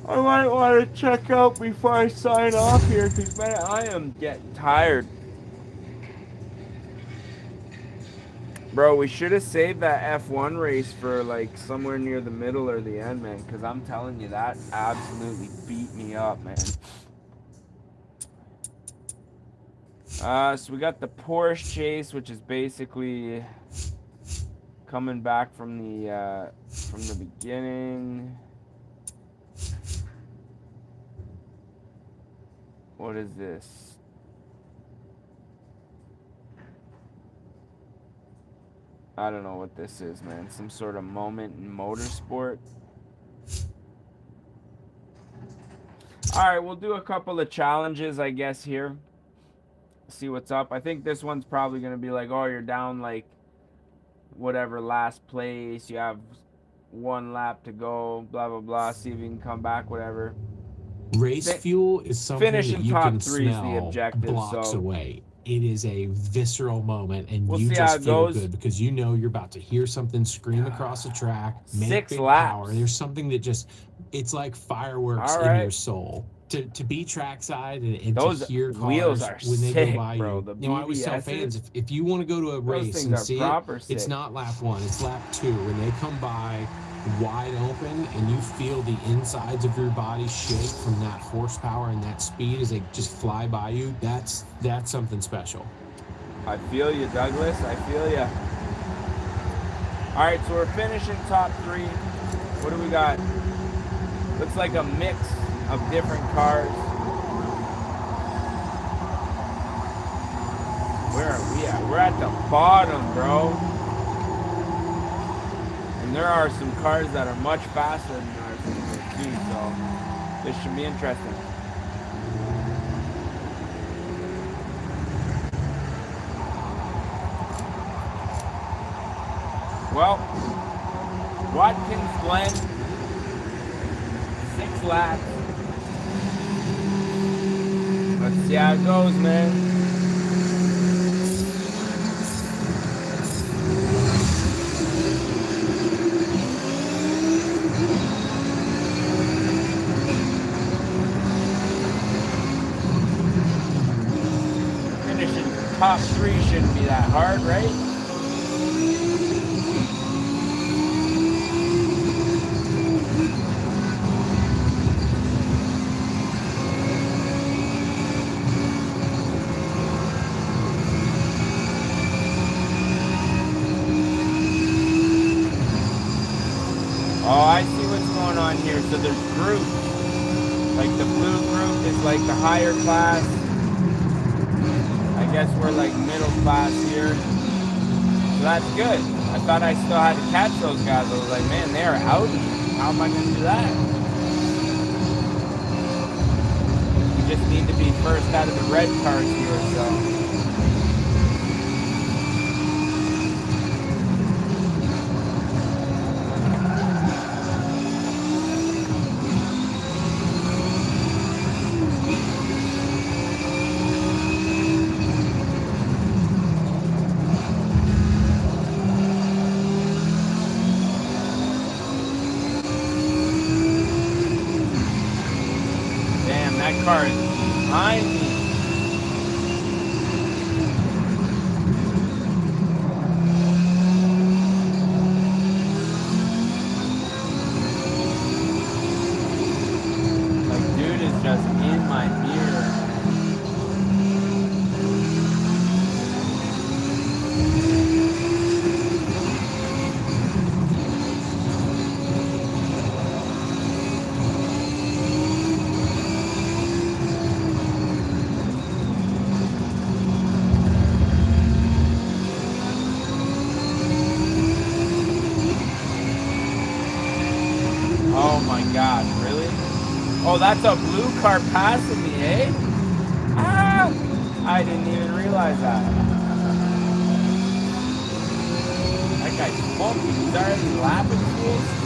I might want to check out before I sign off here, because, man, I am getting tired. Bro, we should have saved that F1 race for, like, somewhere near the middle or the end, man, because I'm telling you, that absolutely beat me up, man. So we got the Porsche chase, which is basically coming back from the beginning. What is this? I don't know what this is, man. Some sort of moment in motorsport. Alright, we'll do a couple of challenges, I guess, here. See what's up. I think this one's probably going to be like, oh, you're down, like, whatever, last place. You have one lap to go, blah, blah, blah. See if you can come back, whatever. Race fuel is something that you can smell blocks so away. It is a visceral moment, and we'll you just feel good because you know you're about to hear something scream across the track, make big power. There's something that just, it's like fireworks in your soul. To be trackside and those to hear wheels cars are when they sick, go by bro. you. You know, I always tell fans, if you want to go to a race and see it, it's not lap 1, it's lap 2. When they come by wide open and you feel the insides of your body shake from that horsepower and that speed as they just fly by you, that's something special. I feel you, Douglas. I feel you. All right, so we're finishing top 3. What do we got? Looks like a mix of different cars. Where are we at? We're at the bottom, bro. And there are some cars that are much faster than ours too, so this should be interesting. Well, Watkins Glen, 6 laps. Let's see how it goes, man. Finishing top 3 shouldn't be that hard, right? Oh, I see what's going on here. So there's groups. Like the blue group is like the higher class. guess we're like middle class here. So that's good. I thought I still had to catch those guys. I was like, man, they are Audi. How am I going to do that? We just need to be first out of the red cars here, so. Car is behind me. Like, dude is just in my mirror. Oh my God, really? Oh, that's a blue car passing me, eh? Ah! I didn't even realize that. That guy's smoking. He's already lapping fools.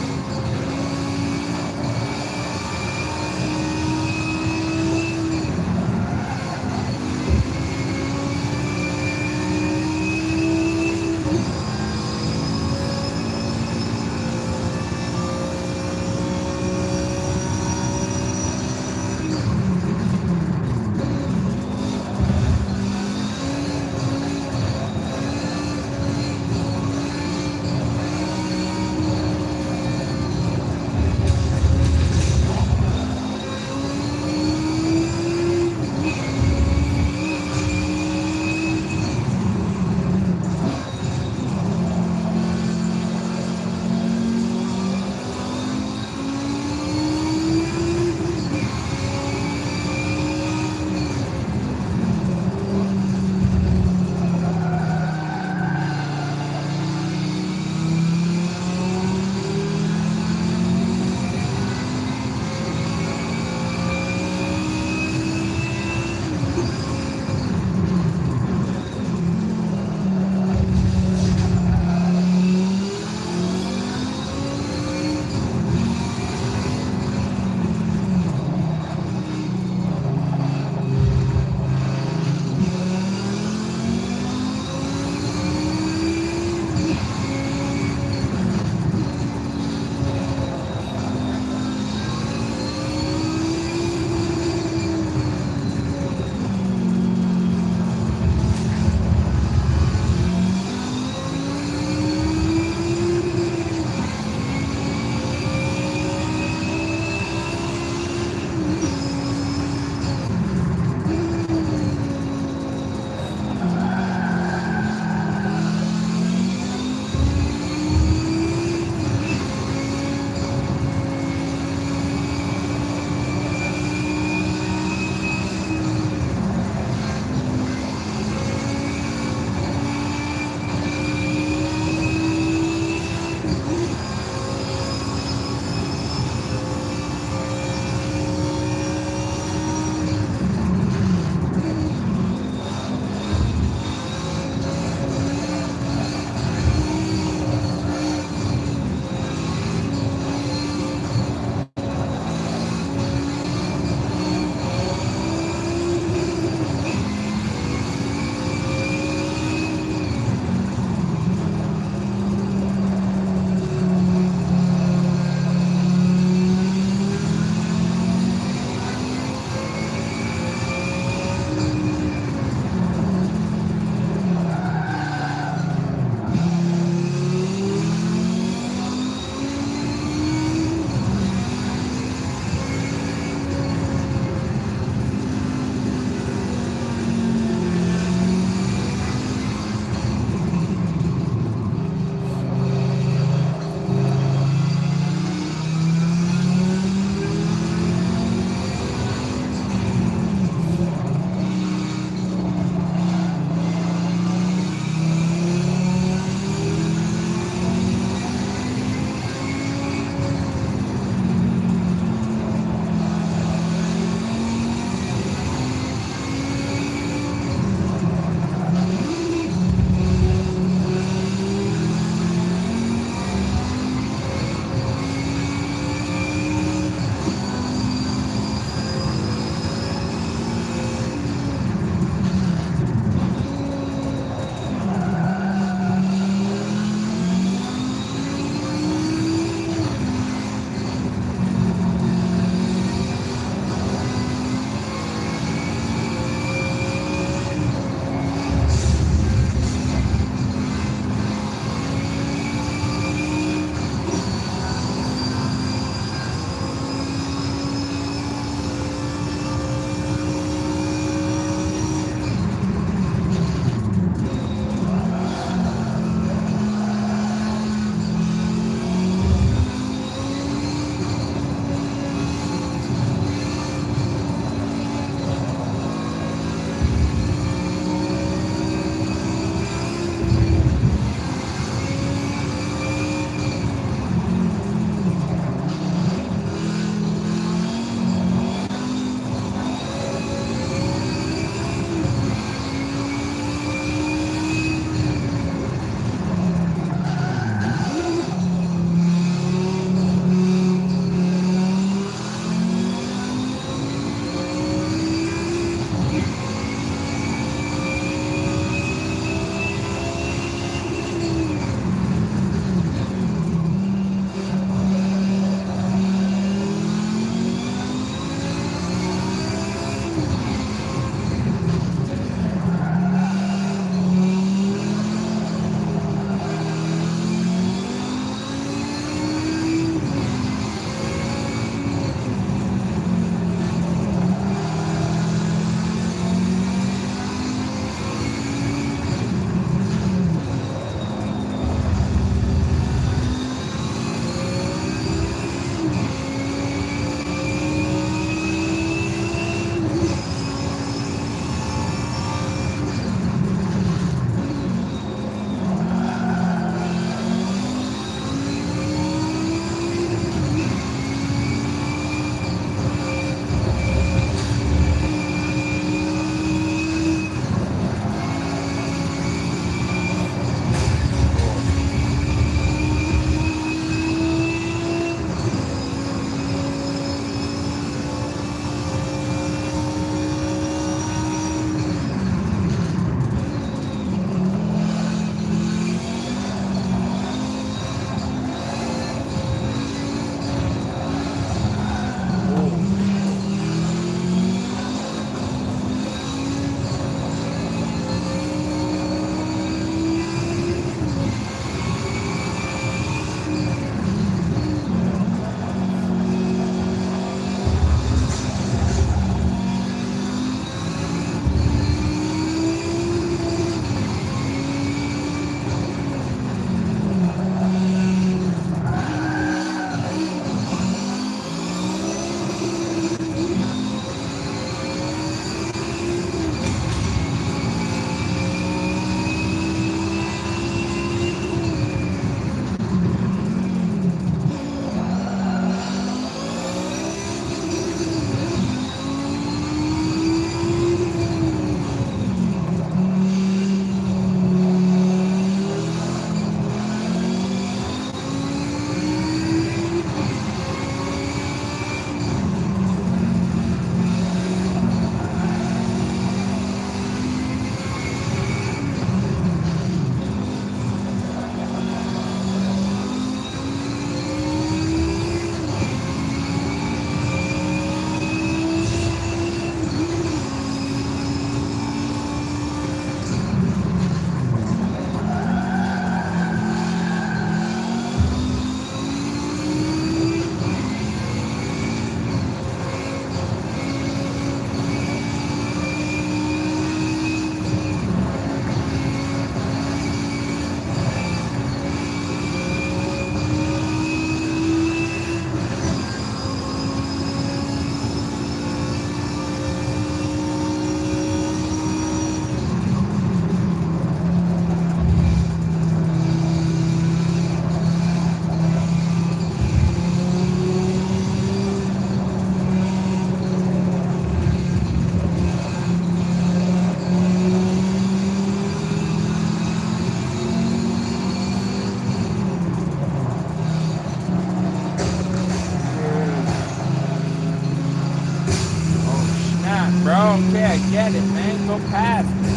past me.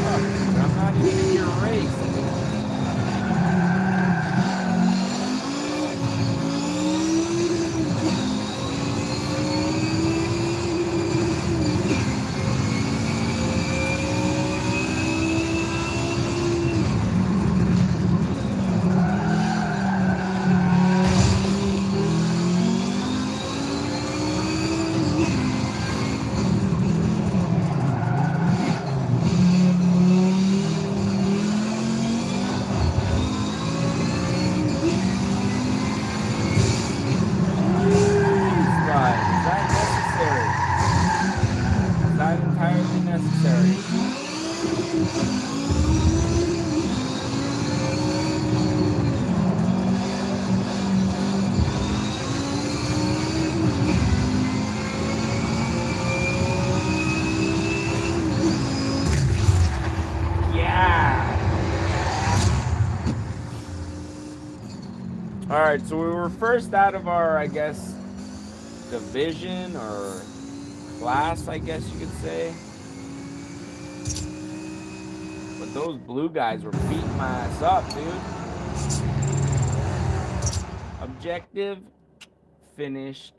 Fuck, I'm not even in your race. Alright, so we were first out of our, I guess, division or class, I guess you could say. But those blue guys were beating my ass up, dude. Objective finished.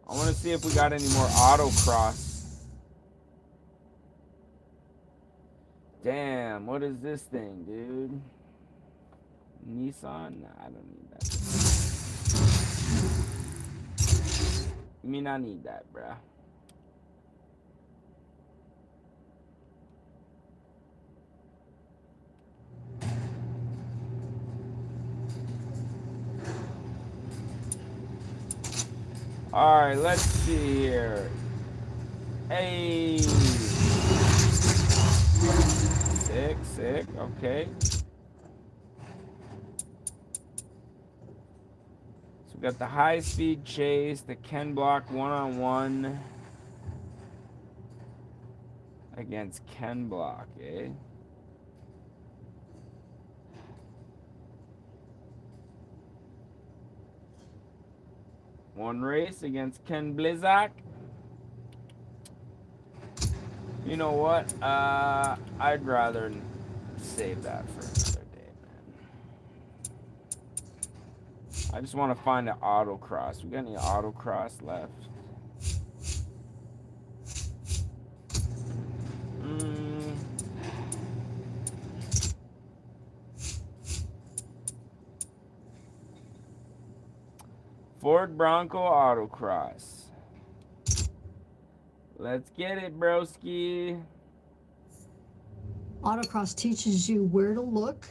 I want to see if we got any more autocross. Damn, what is this thing, dude? Nissan? Nah, I don't need that. You mean I need that, bruh? Alright, let's see here. Hey. Sick, okay. So we got the high-speed chase, the Ken Block one-on-one against Ken Block, eh? One race against Ken Blizzak. You know what? I'd rather save that for another day, man. I just want to find an autocross. We got any autocross left? Ford Bronco autocross. Let's get it, broski. Autocross teaches you where to look,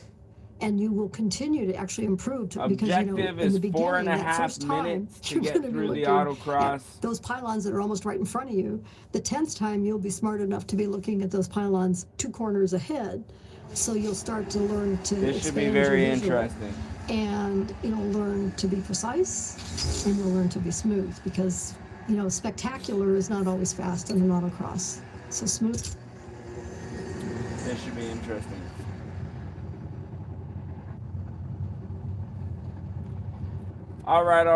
and you will continue to actually improve because in the beginning, 4.5 minutes to get through the autocross. Those pylons that are almost right in front of you. The 10th time, you'll be smart enough to be looking at those pylons 2 corners ahead, so you'll start to learn to. This should be very interesting. And you'll learn to be precise, and you'll learn to be smooth, because spectacular is not always fast in an autocross. So smooth. This should be interesting. All right.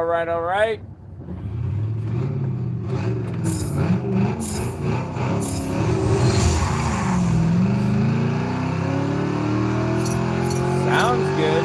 Sounds good.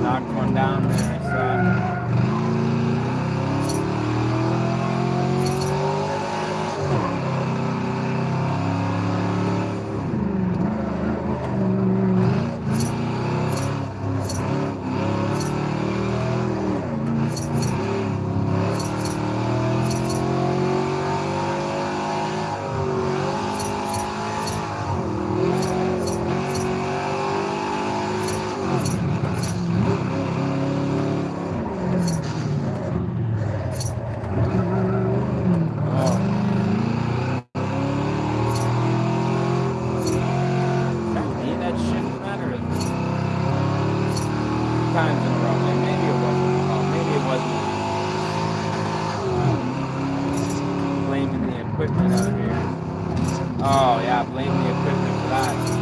knocked one down there, I saw. Oh, yeah, blame the equipment for that.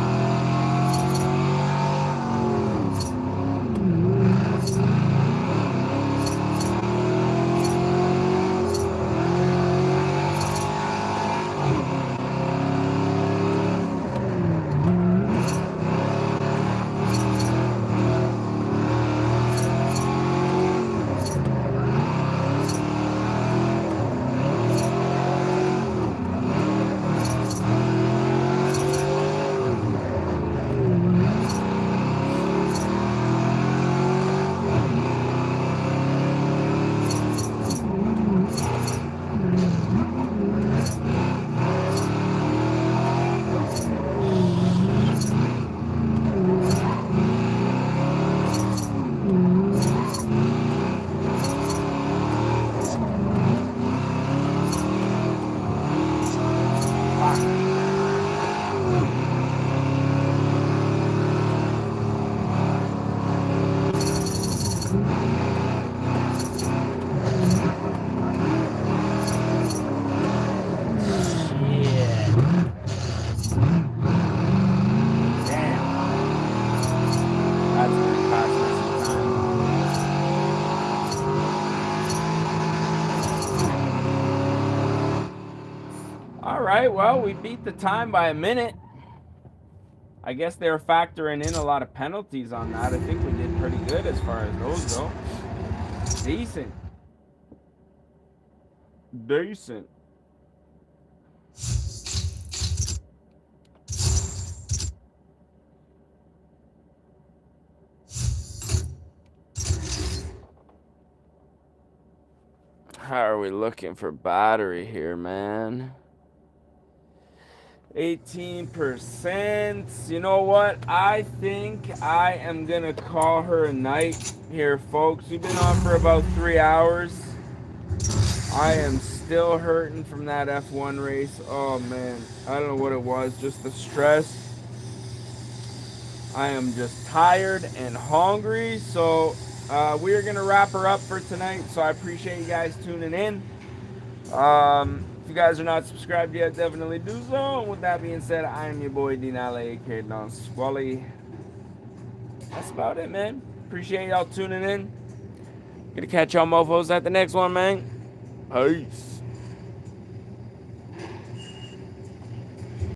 Alright, well, we beat the time by a minute. I guess they're factoring in a lot of penalties on that. I think we did pretty good as far as those go. Decent. Decent. How are we looking for battery here, man? 18%. You know what? I think I am going to call her a night here, folks. We've been on for about 3 hours. I am still hurting from that F1 race. Oh, man. I don't know what it was. Just the stress. I am just tired and hungry. So we're going to wrap her up for tonight. So I appreciate you guys tuning in. If you guys are not subscribed yet, definitely do so. And with that being said, I am your boy Dinale, aka Don Squally. That's about it, man. Appreciate y'all tuning in. Gonna catch y'all mofos at the next one, man. Peace.